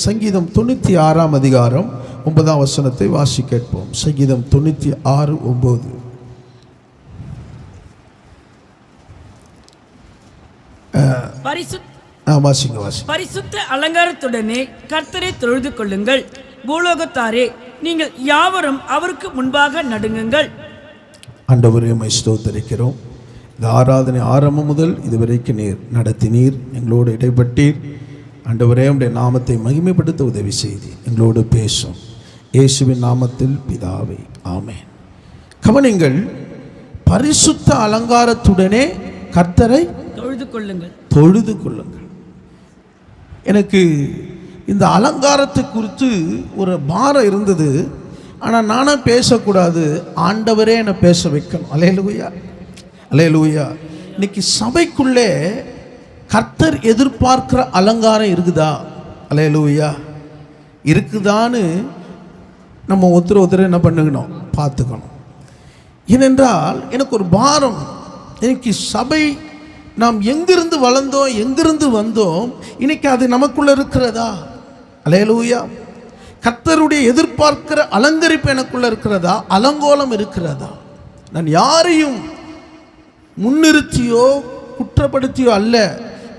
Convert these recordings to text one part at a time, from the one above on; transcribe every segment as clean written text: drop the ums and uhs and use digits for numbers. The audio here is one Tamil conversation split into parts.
சங்கீதம் 96 அதிகாரம் 9 வசனத்தை வாசி கேட்போம். சங்கீதம் 96:9. பரிசுத்த அலங்காரத்துடனே கர்த்தரை தொழுது கொள்ளுங்கள். பூலோகத்தாரே, நீங்கள் யாவரும் அவருக்கு முன்பாக நடுங்குங்கள். ஆண்டவரே, உம்மை ஸ்தோத்திரிக்கிறோம். இந்த ஆராதனை ஆரம்பம் முதல் இதுவரைக்கும் நீர் நடத்தினீர், எங்களோடு இடைப்பட்டீர். ஆண்டவரே, உம்முடைய நாமத்தை மகிமைப்படுத்த உதவி செய்தி எங்களோடு பேசும். இயேசுவின் நாமத்தில் பிதாவே, ஆமென். கவனிங்கள், பரிசுத்த அலங்காரத்துடனே கர்த்தரை தொழுது கொள்ளுங்கள். தொழுது கொள்ளுங்கள். எனக்கு இந்த அலங்காரத்தை குறித்து ஒரு பாரம் இருந்தது. ஆனால் நானும் பேசக்கூடாது, ஆண்டவரே என்னை பேச வைக்கணும். அல்லேலூயா, அல்லேலூயா. இன்னைக்கு சபைக்குள்ளே கர்த்தர் எதிர்பார்க்கிற அலங்காரம் இருக்குதா? அல்லேலூயா. இருக்குதான்னு நம்ம ஒருத்தர் என்ன பண்ணுக்கணும், பார்த்துக்கணும். ஏனென்றால் எனக்கு ஒரு பாரம். இன்னைக்கு சபை நாம் எங்கிருந்து வளர்ந்தோம், எங்கிருந்து வந்தோம், இன்னைக்கு அது நமக்குள்ள இருக்கிறதா? அல்லேலூயா. கர்த்தருடைய எதிர்பார்க்கிற அலங்கரிப்பு எனக்குள்ள இருக்கிறதா? அலங்கோலம் இருக்கிறதா? நான் யாரையும் முன்னிறுத்தியோ குற்றப்படுத்தியோ அல்ல,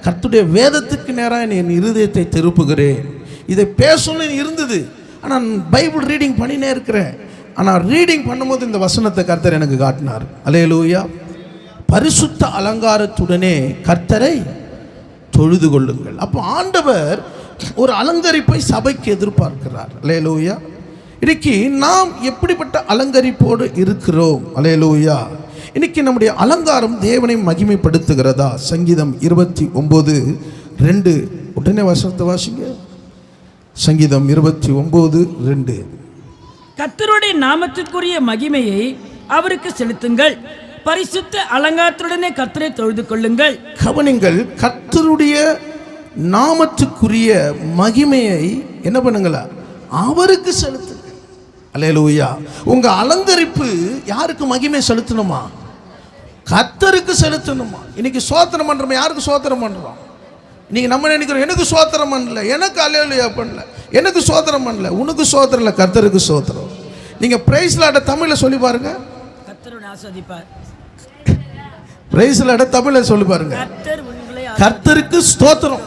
கர்த்தருடைய வேதத்துக்கு நேராக என் இருதயத்தை திருப்புகிறேன். இதை பேசணும்னு இருந்தது, ஆனால் பைபிள் ரீடிங் பண்ணினே இருக்கிறேன். ஆனால் ரீடிங் பண்ணும்போது இந்த வசனத்தை கர்த்தர் எனக்கு காட்டினார். அல்லேலூயா. பரிசுத்த அலங்காரத்துடனே கர்த்தரை தொழுது கொள்ளுங்கள். அப்போ ஆண்டவர் ஒரு அலங்கரிப்பை சபைக்கு எதிர்பார்க்கிறார். அல்லேலூயா. இன்னைக்கு நாம் எப்படிப்பட்ட அலங்கரிப்போடு இருக்கிறோம்? அல்லேலூயா. இன்னைக்கு நம்முடைய அலங்காரம் தேவனை மகிமைப்படுத்துகிறதா? சங்கீதம் 29:2. உடனே வசனத்தை வாசிங்க. சங்கீதம் 29:2. கர்த்தருடைய நாமத்திற்குரிய மகிமையை அவருக்கு செலுத்துங்கள். பரிசுத்த அலங்காரத்துடனே கர்த்தரை தொழுது கொள்ளுங்கள். கவனிங்கள், கர்த்தருடைய நாமத்துக்குரிய மகிமையை என்ன பண்ணுங்களா? அவருக்கு செலுத்துங்கள். அல்லேலூயா. உங்க அலங்கரிப்பு யாருக்கு மகிமை செலுத்தணுமா? கர்த்தருக்கு செலுத்தணுமா? இன்னைக்கு சோத்திரம் பண்றோம். யாருக்கு சோத்திரம் பண்றோம்? நீங்க நம்ம நினைக்கிறோம், எனக்கு சோத்திரம் பண்ணல, எனக்கு அல்லேலூயா பண்ணல, எனக்கு சோத்திரம் பண்ணல. உனக்கு சோத்திரம் இல்லை, கர்த்தருக்கு சோத்திரம். நீங்க பிரைஸ் லார்ட் தமிழ்ல சொல்லி பாருங்க. கர்த்தர் ஆசீர்வதிப்பார். பிரைஸ் லார்ட் தமிழ்ல சொல்லி பாருங்க. கர்த்தருக்கு ஸ்தோத்திரம்.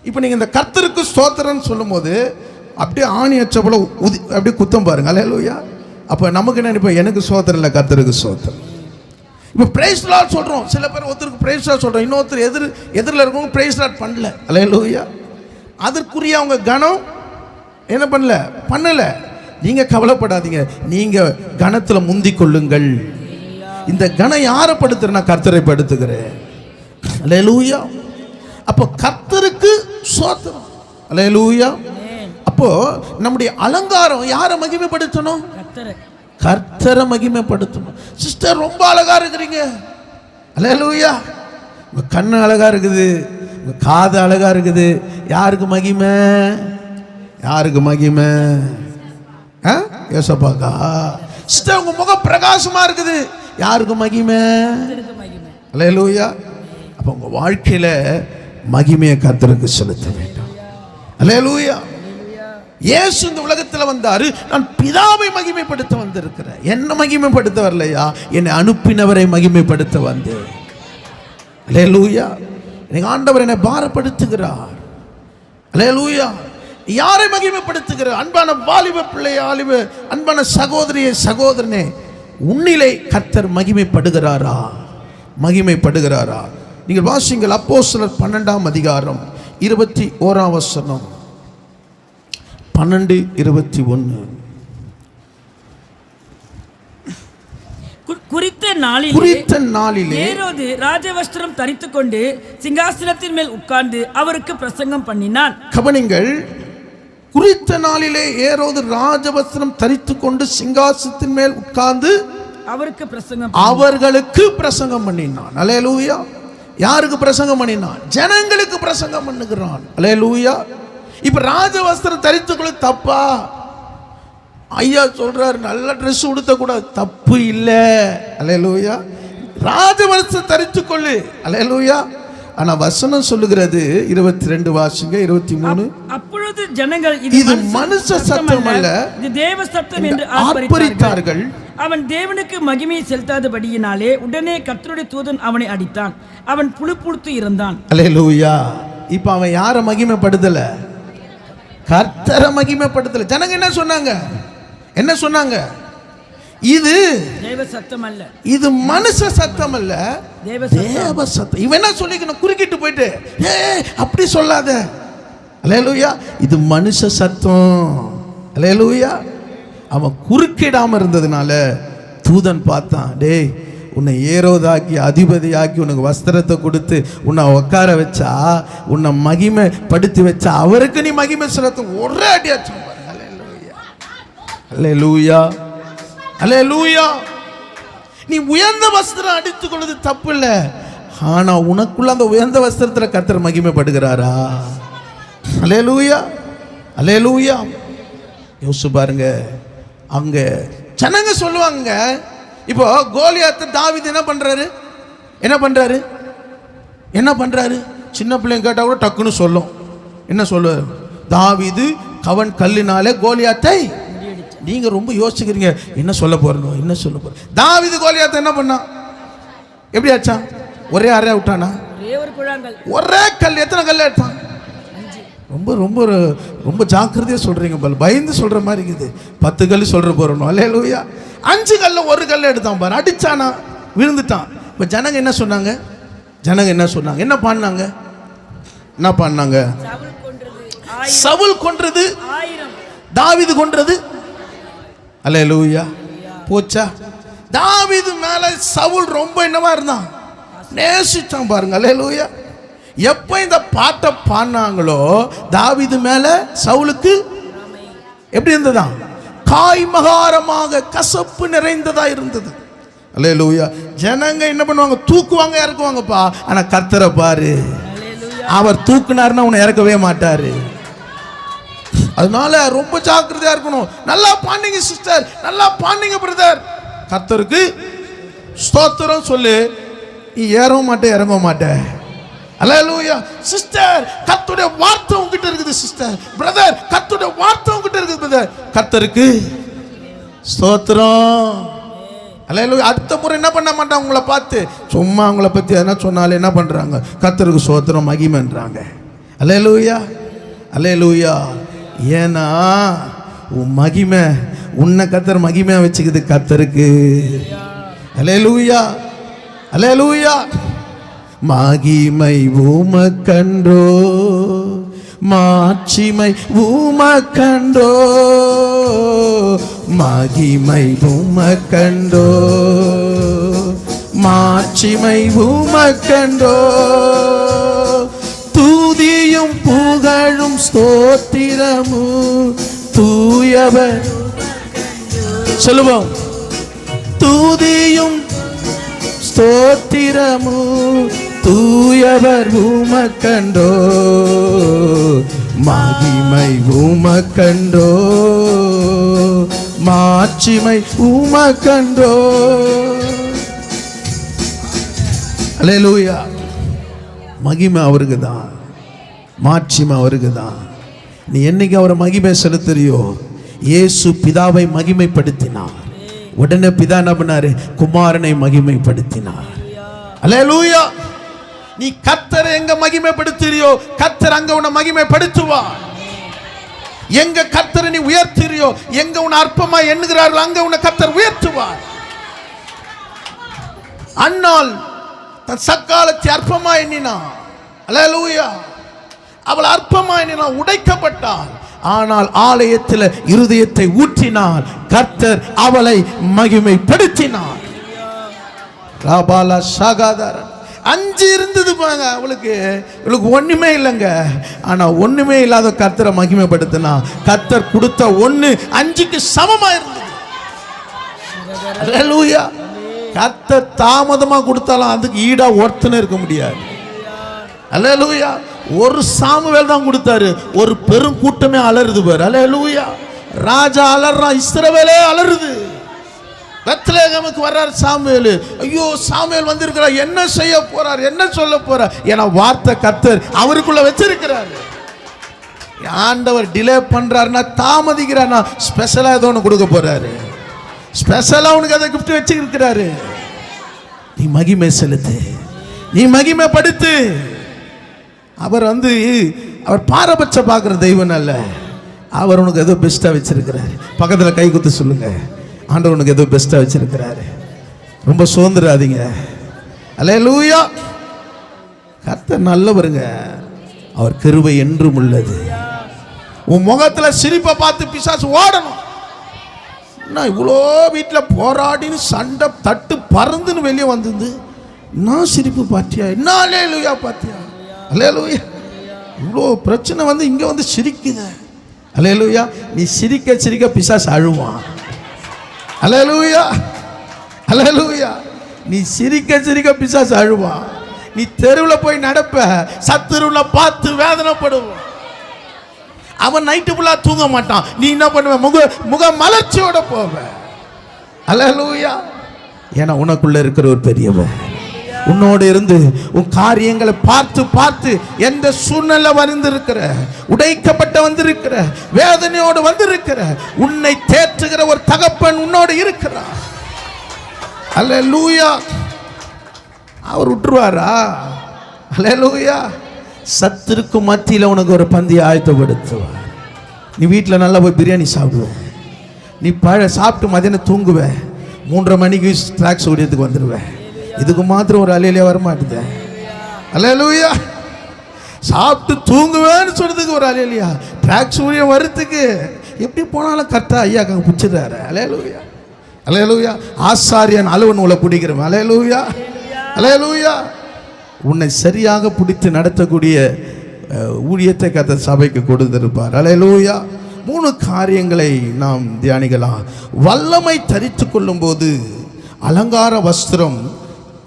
இப்போ நீங்க இந்த கர்த்தருக்கு ஸ்தோத்திரம்னு சொல்லும்போது அப்படியே ஆணி அச்ச போல அப்படியே குத்தம் பாருங்க. அல்லேலூயா. அப்போ நமக்கு என்ன நினைப்போம்? எனக்கு சோத்திரம் இல்லை, கர்த்தருக்கு ஸ்தோத்திரம். இப்போ பிரைஸ் லார்ட் சொல்றோம். சில பேர் ஒருத்தருக்கு பிரைஸ் லார்ட் சொல்றோம், இன்னொருத்தர் எதிரில் இருக்கவங்க பிரைஸ் லார்ட் பண்ணல. அல்லேலூயா. அதற்குரிய அவங்க கனம் என்ன பண்ணல. நீங்க கவலைப்படாதீங்க, நீங்க கனத்துல முந்தி கொள்ளுங்கள். இந்த கனம் யாரை படுத்துறேன்னா கர்த்தரை படுத்துகிறேன். அல்லேலூயா. அப்போ கர்த்தருக்கு ஸ்தோத்திரம். அல்லேலூயா. அப்போ நம்முடைய அலங்காரம் யாரை மகிமைப்படுத்தணும்? கர்த்தரை மகிமைப்படுத்தணும். சிஸ்டர் ரொம்ப அழகா இருக்கிறீங்க. அல்லேலூயா. உங்க கண்ணு அழகா இருக்குது, உங்க காது அழகா இருக்குது. யாருக்கு மகிமை? யாருக்கு மகிமை? யோசப்பாக்கா. சிஸ்டர் உங்க முகம் பிரகாசமா இருக்குது. யாருக்கு மகிமை? அல்லேலூயா. அப்ப உங்க வாழ்க்கையில மகிமையை கர்த்தருக்கு செலுத்த வேண்டும். அல்லேலூயா. இயேசு இந்த உலகத்தில் வந்தாரு, நான் பிதாவை மகிமைப்படுத்த வந்திருக்கிறேன். என்ன மகிமைப்படுத்த வரலையா, என்னை அனுப்பினவரை மகிமைப்படுத்த வந்தேன். அல்லேலூயா. எனக்கு ஆண்டவர் என்னை பாரப்படுத்துகிறார். அல்லேலூயா. யாரை மகிமைப்படுத்துகிறார்? அன்பான வாலிப பிள்ளைய, அன்பான சகோதரியை, சகோதரனே, உன்னிலே கர்த்தர் மகிமைப்படுகிறாரா? மகிமைப்படுகிறாரா? நீங்கள் வாசிங்கள். அப்போஸ்தலர் 12 அதிகாரம் 21 வசனம். 12:21. குறித்த நாளிலே ஏரோது ராஜவஸ்திரம் தரித்துக் கொண்டு சிங்காசனத்தின் மேல் உட்கார்ந்து அவருக்கு பிரசங்கம் பண்ணினான். கவனிங்கள், குறித்த நாளிலே ஏரோது ராஜவஸ்திரம் தரித்துக் கொண்டு சிங்காசனத்தின் மேல் உட்கார்ந்து அவர்களுக்கு பிரசங்கம் பண்ணினான். அல்லேலூயா. யாருக்கு பிரசங்கம் பண்ணினான்? ஜனங்களுக்கு பிரசங்கம் பண்ணுகிறான். அல்லேலூயா. இப்ப ராஜ வஸ்திரம் தரித்துக்கொள்ள தப்பா? ஐயா சொல்றாரு நல்ல ட்ரெஸ் உடுத்த கூடாது, தப்பு இல்லை. அல்லேலூயா. ராஜ வஸ்திரம் தரித்துக்கொள்ளு. அல்லேலூயா. ஆனா வசனம் சொல்லுகிறது 22 வாசிங்க 23. அப்பொழுது ஜனங்கள் இது மனுஷ சத்தம் அல்ல, இது தேவ சத்தம் என்று ஆர்ப்பரித்தார்கள். அவன் தேவனுக்கு மகிமையை செலுத்தாதபடியினாலே உடனே கர்த்தருடைய தூதன் அவனை அடித்தான். அவன் புழுப்புழுத்து இருந்தான். அல்லேலூயா. இப்ப அவன் யாரை மகிமைப்படுத்தல? கர்த்தரை மகிமைப்படுத்தல. ஜனங்க என்ன சொன்னாங்க? என்ன சொன்னாங்க? இது தேவ சத்தம் அல்ல, இது மனுஷ சத்தம் அல்ல, தேவ சத்தம். இவன் என்ன சொல்லிக்கணும்? குறுக்கிட்டு போயிட்டு அப்படி சொல்லாத. அல்லேலூயா. இது மனுஷ சத்தம். அல்லேலூயா. அவன் குறுக்கிடாம இருந்ததுனால தூதன் பார்த்தான், டேய் உன்னை ஏரோதாக்கி அதிபதியாக்கி உனக்கு வஸ்திரத்தை கொடுத்து உன்னை உட்கார வச்சா, உன்னை மகிமை படுத்தி வச்சா, அவருக்கு நீ மகிமை செலுத்த ஒரே அடியாச்சு. அல்லேலூயா. அல்லேலூயா. நீ உயர்ந்த வஸ்திரம் அடித்துக் கொள்வது தப்பு இல்லை. ஆனா உனக்குள்ள அந்த உயர்ந்த வஸ்திரத்தில் கர்த்தர் மகிமைப்படுகிறாரா? அல்லேலூயா. அல்லேலூயா. யோசிச்சு பாருங்க. அங்க ஜனங்க சொல்லுவாங்க, இப்போ கோலியாத்தை தாவீது என்ன பண்றாரு? என்ன பண்றாரு? என்ன பண்றாரு? சின்ன பிள்ளைங்க கேட்டா கூட டக்குன்னு சொல்லும். என்ன சொல்லுவாரு? தாவீது கவன் கல்லினாலே கோலியாத்தை. நீங்க ரொம்ப யோசிக்கிறீங்க, என்ன சொல்ல போறோம், என்ன சொல்ல போறோம். தாவீது கோலியாத்தை என்ன பண்ணா? எப்படி ஆச்சான்? ஒரே அறையா விட்டானா? ஒரே கல். எத்தனை கல் எடுத்தான்? ரொம்ப ரொம்ப ரொம்ப ஜாக்கிரதையா சொல்றீங்க, பயந்து சொல்ற மாதிரி இருக்குது. 10 கல் சொல்ற போறோம். அல்லேலூயா. 5 கல்ல ஒரு கல் எடுத்தான் பாரு, அடிச்சானா, விழுந்துட்டான். இப்ப ஜனங்க என்ன சொன்னாங்க? ஜனங்க என்ன சொன்னாங்க? என்ன பண்ணாங்க? என்ன பண்ணாங்க? சவுல் கொன்றது 1000, தாவீது கொன்றது. அல்லேலூயா. போச்சா? தாவீது மேல சவுல் ரொம்ப என்னவா இருந்தான்? நேசிச்சான் பாருங்க. அல்லேலூயா. எப்ப இந்த பாட்டை பாடினாங்களோ தாவீது மேல சவுலுக்கு எப்படி இருந்ததா? காய்மகாரமாக கசப்பு நிறைந்ததா இருந்தது. அல்லேலூயா. ஜனங்க என்ன பண்ணுவாங்க? தூக்குவாங்க, இறக்குவாங்கப்பா. ஆனா கர்த்தரை பாரு, அவர் தூக்குனாருன்னா உன்னை இறக்கவே மாட்டாரு. அதனால ரொம்ப ஜாக்கிரதையா இருக்கணும். நல்லா பாண்டிங்க சிஸ்டர், நல்லா பாண்டிங்க பிரதர். கர்த்தருக்கு ஸ்தோத்திரம் சொல்லு, நீ ஏறவும் மாட்டே இறங்க மாட்டே. அல்லேலூயா. சிஸ்டர் கர்த்தருடைய வார்த்தை உங்ககிட்ட இருக்குது. சிஸ்டர் பிரதர் கர்த்தருடைய வார்த்தை உங்ககிட்ட இருக்குது. பிரதர் கர்த்தருக்கு ஸ்தோத்திரம். அல்லேலூயா. அடுத்த முறை என்ன பண்ண மாட்டாங்க? உங்களை பார்த்து சும்மா உங்களை பத்தி எதனா சொன்னாலே என்ன பண்றாங்க? கர்த்தருக்கு ஸ்தோத்திரம் மகிமைன்றாங்க. அல்லேலூயா. அல்லேலூயா. ஏன்னா உன் மகிமை, உன்னை கர்த்தர் மகிமையா வச்சுக்குது கர்த்தருக்கு. அல்லேலூயா. அல்லேலூயா. மகிமை உமக்கன்றோ, மாட்சிமை உமக்கன்றோ, மகிமை உமக்கன்றோ, மாட்சிமை உமக்கன்றோ, துதியும் புகழும் ஸ்தோத்திரமும் தூயவர். சொல்லுவோம். துதியும் ஸ்தோத்திரமு தூயவர் உமக்கண்டோ, மகிமை உமக்கண்டோ, மாட்சிமை உமக்கண்டோ. அல்லேலூயா. மகிமை அவருக்கு தான், மாட்சிமை அவருக்கு தான். நீ என்னைக்கு அவரை மகிமை செலுத்துறியோ, இயேசு பிதாவை மகிமைப்படுத்தினார். உடனே பிதா என்ன பண்ணாரு? குமாரனை மகிமைப்படுத்தினார். அல்லேலூயா. நீ கர்த்தரை எங்க மகிமைப்படுத்துறியோ கர்த்தர் அங்க உன்னை மகிமைப்படுத்துவார். எங்க கர்த்தரை நீ உயர்த்துறியோ, எங்க உன்னை அற்பமா எண்ணுகிறார்கள் அங்க உன்னை கர்த்தர் உயர்த்துவார். அன்னாள் தன் சக்காலத்தை அற்பமா எண்ணினான். அல்லேலூயா. அவள் அற்பமா எண்ணினாள், உடைக்கப்பட்டாள். ஆனால் ஆலயத்தில் இருதயத்தை ஊற்றினாள். கர்த்தர் அவளை மகிமைப்படுத்தினார். ராபாலா சாகாதார 5 இருந்தது பாங்க அவளுக்கு. இவளுக்கு ஒண்ணுமே இல்லைங்க. ஆனா ஒண்ணுமே இல்லாத கர்த்தரை மகிமைப்படுத்தினா. கர்த்தர் கொடுத்த 1 5க்கு சமமா இருந்தது. அல்லேலூயா. கர்த்தர் தாமதமா கொடுத்தாலும் அதுக்கு ஈடா ஒருத்தனே இருக்க முடியாது. அல்லேலூயா. ஒரு சாமுவேல் தான் கொடுத்தாரு, ஒரு பெரும் கூட்டமே அலறுது பாரு. அல்லேலூயா. ராஜா அலறான், இஸ்ரவேலே அலறுது. பெத்லகேமுக்கு வர்றார் சாமுவேல். ஐயோ, சாமுவேல் வந்திருக்கிறார், என்ன செய்ய போறார், என்ன சொல்ல போறார்? ஏன்னா வார்த்தை கர்த்தர் அவருக்குள்ள வச்சிருக்கிறார். ஆண்டவர் டிலே பண்றாருன்னா, தாமதிக்கிறார்னா, ஸ்பெஷலா ஏதோ ஒன்று கொடுக்க போறாரு. ஸ்பெஷலா உனக்கு அதை கிஃப்ட் வச்சிருக்கிறாரு. நீ மகிமை செலுத்து, நீ மகிமை படுத்து. அவர் பாரபட்ச பார்க்குற தெய்வம் அல்ல. அவர் உனக்கு ஏதோ பெஸ்ட்டாக வச்சிருக்கிறாரு. பக்கத்தில் கை குத்து சொல்லுங்க, ஆண்டவர் உனக்கு ஏதோ பெஸ்ட்டாக வச்சிருக்கிறாரு. ரொம்ப சுதந்திராதீங்க. அல்லேலூயா. கர்த்தர் நல்லவருங்க, அவர் கிருபை என்றும் உள்ளது. உன் முகத்தில் சிரிப்பை பார்த்து பிசாசு ஓடணும். நான் இவ்வளோ வீட்டில் போராடின்னு சண்டை தட்டு பறந்துன்னு வெளியே வந்தது, நான் சிரிப்பு பார்த்தியா, என்ன அல்லேலூயா பார்த்தியா? அல்லேலூயா. இவ்வளோ பிரச்சனை வந்து இங்கே வந்து சிரிக்குது. அல்லேலூயா. நீ சிரிக்க சிரிக்க பிசாசு அழுவான். அல்லேலூயா. அல்லேலூயா. நீ சிரிக்க சிரிக்க பிசாசு அழுவான். நீ தெருவில் போய் நடப்ப, சத்துருவில் பார்த்து வேதனைப்படுவான். அவன் நைட்டு ஃபுல்லாக தூங்க மாட்டான். நீ என்ன பண்ணுவ? முக மலர்ச்சியோட போவ. அல்லேலூயா. ஏன்னா உனக்குள்ள இருக்கிற ஒரு பெரியவன் உன்னோடு இருந்து உன் காரியங்களை பார்த்து பார்த்து எந்த சூழ்நிலை வந்திருக்கிற, உடைக்கப்பட்ட வந்திருக்கிற, வேதனையோடு வந்திருக்கிற, உன்னை தேற்றுகிற ஒரு தகப்பன் உன்னோடு இருக்கிறார். அல்லேலூயா. அவர் விட்டுருவாரா? அல்லேலூயா. சத்துருக்கு மத்தியில் உனக்கு ஒரு பந்தியை ஆயத்தப்படுத்துவார். நீ வீட்டில் நல்லா போய் பிரியாணி சாப்பிடுவ, நீ சாப்பிட்டு மதியானம் தூங்குவ, 3:30 மணிக்கு ஸ்நாக்ஸ் ஓடியதுக்கு வந்துடுவேன். இதுக்கு மாத்திரம் ஒரு அலையிலே வரமாட்டுது. அல்லேலூயா. சாப்பிட்டு தூங்குவேன்னு சொல்றதுக்கு ஒரு அலையிலையா? ட்ராக்ஸ் ஊழியம் வர்றதுக்கு எப்படி போனாலும் கரெக்டாக ஐயா அங்கே பிடிச்சிடுறாரு. அல்லேலூயா. அல்லேலூயா. ஆசாரியன் அளவு நூலை பிடிக்கிறவன். அல்லேலூயா. அல்லேலூயா. உன்னை சரியாக பிடித்து நடத்தக்கூடிய ஊழியத்தை கர்த்தர் சபைக்கு கொடுத்திருப்பார். அல்லேலூயா. 3 காரியங்களை நாம் தியானிக்கலாம். வல்லமை தரித்து கொள்ளும் போது அலங்கார வஸ்திரம்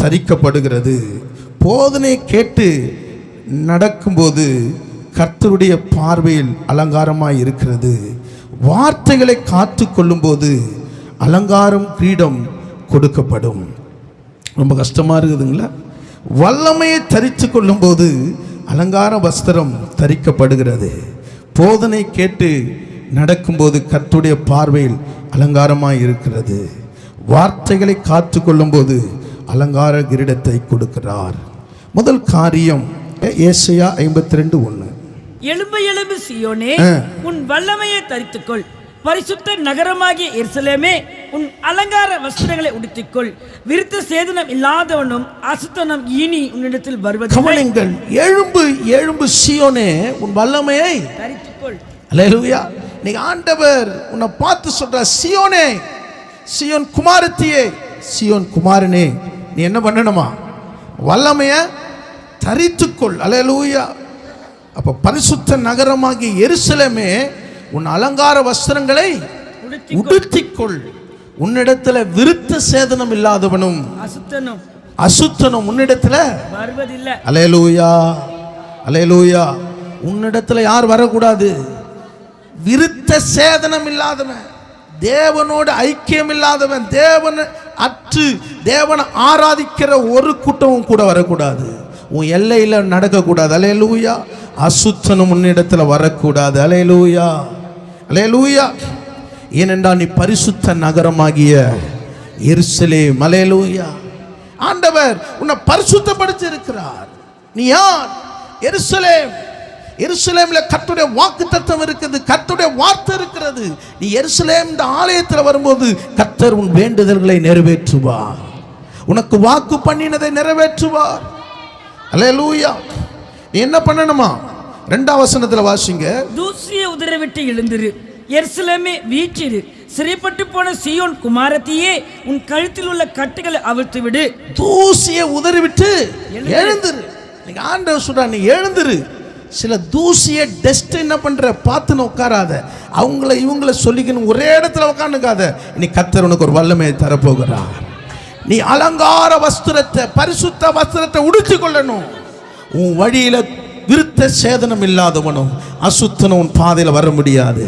தரிக்கப்படுகிறது. போதனை கேட்டு நடக்கும்போது கர்த்தருடைய பார்வையில் அலங்காரமாய் இருக்கிறது. வார்த்தைகளை காத்து கொள்ளும் போது அலங்காரம் கிரீடம் கொடுக்கப்படும். ரொம்ப கஷ்டமா இருக்குதுங்களா? வல்லமையை தரித்து கொள்ளும் போது அலங்கார வஸ்திரம் தரிக்கப்படுகிறது. போதனை கேட்டு நடக்கும்போது கர்த்தருடைய பார்வையில் அலங்காரமாய் இருக்கிறது. வார்த்தைகளை காத்து கொள்ளும் போது அலங்கார கிரீடத்தை கொடுக்கிறார். முதல் காரியம் ஏசாயா 52:1. எழும்பு எழும்பு சீயோனே, உன் வல்லமையை தரித்துக்கொள். பரிசுத்த நகரமாகிய எருசலேமே, உன் அலங்கார வஸ்திரங்களை உடுத்திக்கொள். விருத்த சேதனம் இல்லாதவனும் அசுத்தனம் இனி உன்னிடத்தில் வருவது. கவனிங்கள், எழும்பு எழும்பு சீயோனே, உன் வல்லமையை தரித்துக்கொள். அல்லேலூயா. நீங்க ஆண்டவர் உன்னை பார்த்து சொல்ற, சீயோனே, சீயோன் குமாரத்தியே, சீயோன் குமாரனே, நீ என்ன பண்ணணுமா? வல்லமைய தரித்துக்கொள். அல்லேலூயா. அப்ப பரிசுத்த நகரமாகிய எருசலேமே, உன் அலங்கார வஸ்திரங்களை உடுத்திக்கொள். உன்னிடத்துல விருத்த சேதனம் இல்லாதவனும் அசுத்தனும் உன்னிடத்துல வருவதில்லை. அல்லேலூயா. அல்லேலூயா. உன்னிடத்துல யார் வரக்கூடாது? விருத்த சேதனம் இல்லாதவன், தேவனோடு ஐக்கியம் இல்லாதவன், தேவனை ஆராதிக்கிற ஒரு கூட்டமும் கூட வரக்கூடாது. உன் எல்லையில் நடக்கக்கூடாது. அல்லேலூயா. அசுத்தனும் உன்னிடத்தில் வரக்கூடாது. அல்லேலூயா. அல்லேலூயா. ஏனென்றால் நீ பரிசுத்த நகரமாகிய எருசலேம். அல்லேலூயா. ஆண்டவர் உன்னை பரிசுத்தப்படுத்தி இருக்கிறார். நீ யார்? எருசலேம். எருசலேம்ல கர்த்தருடைய வாக்குத்தத்தம் இருக்குது, கர்த்தருடைய வார்த்தை இருக்கிறது. நீ எருசலேம் இந்த ஆலயத்தில் வரும்போது கர்த்தர் உன் வேண்டுதல்களை நிறைவேற்றுவார். உனக்கு வாக்கு பண்ணினதை நிறைவேற்றுவார். அல்லேலூயா. நீ என்ன பண்ணணுமா? 2ஆம் வசனத்தில் வாசிங்க. தூசியை உதறவிட்டு எழுந்திரு, எருசலேமே வீற்றிரு. சிறைப்பட்டு போன சீயோன் குமாரத்தியே, உன் கழுத்தில் உள்ள கட்டுகளை அவிழ்த்து விடு. தூசியை உதறிவிட்டு எழுந்திரு. நீங்க ஆண்டவர் சொல்றா, நீ எழுந்திரு. சில தூசியை டெஸ்ட் என்ன பண்ற பார்த்துன்னு உட்காராத. இவங்கள சொல்லிக்கணும் ஒரே இடத்துல உட்காந்துக்காத. நீ கர்த்தர் உனக்கு ஒரு வல்லமையை தரப்போகிறார். நீ அலங்கார வஸ்திரத்தை, பரிசுத்த வஸ்திரத்தை உடுத்திக் கொள்ளணும். உன் வழியில விருத்த சேதனம் இல்லாதவனும் அசுத்தனும் உன் பாதையில் வர முடியாது.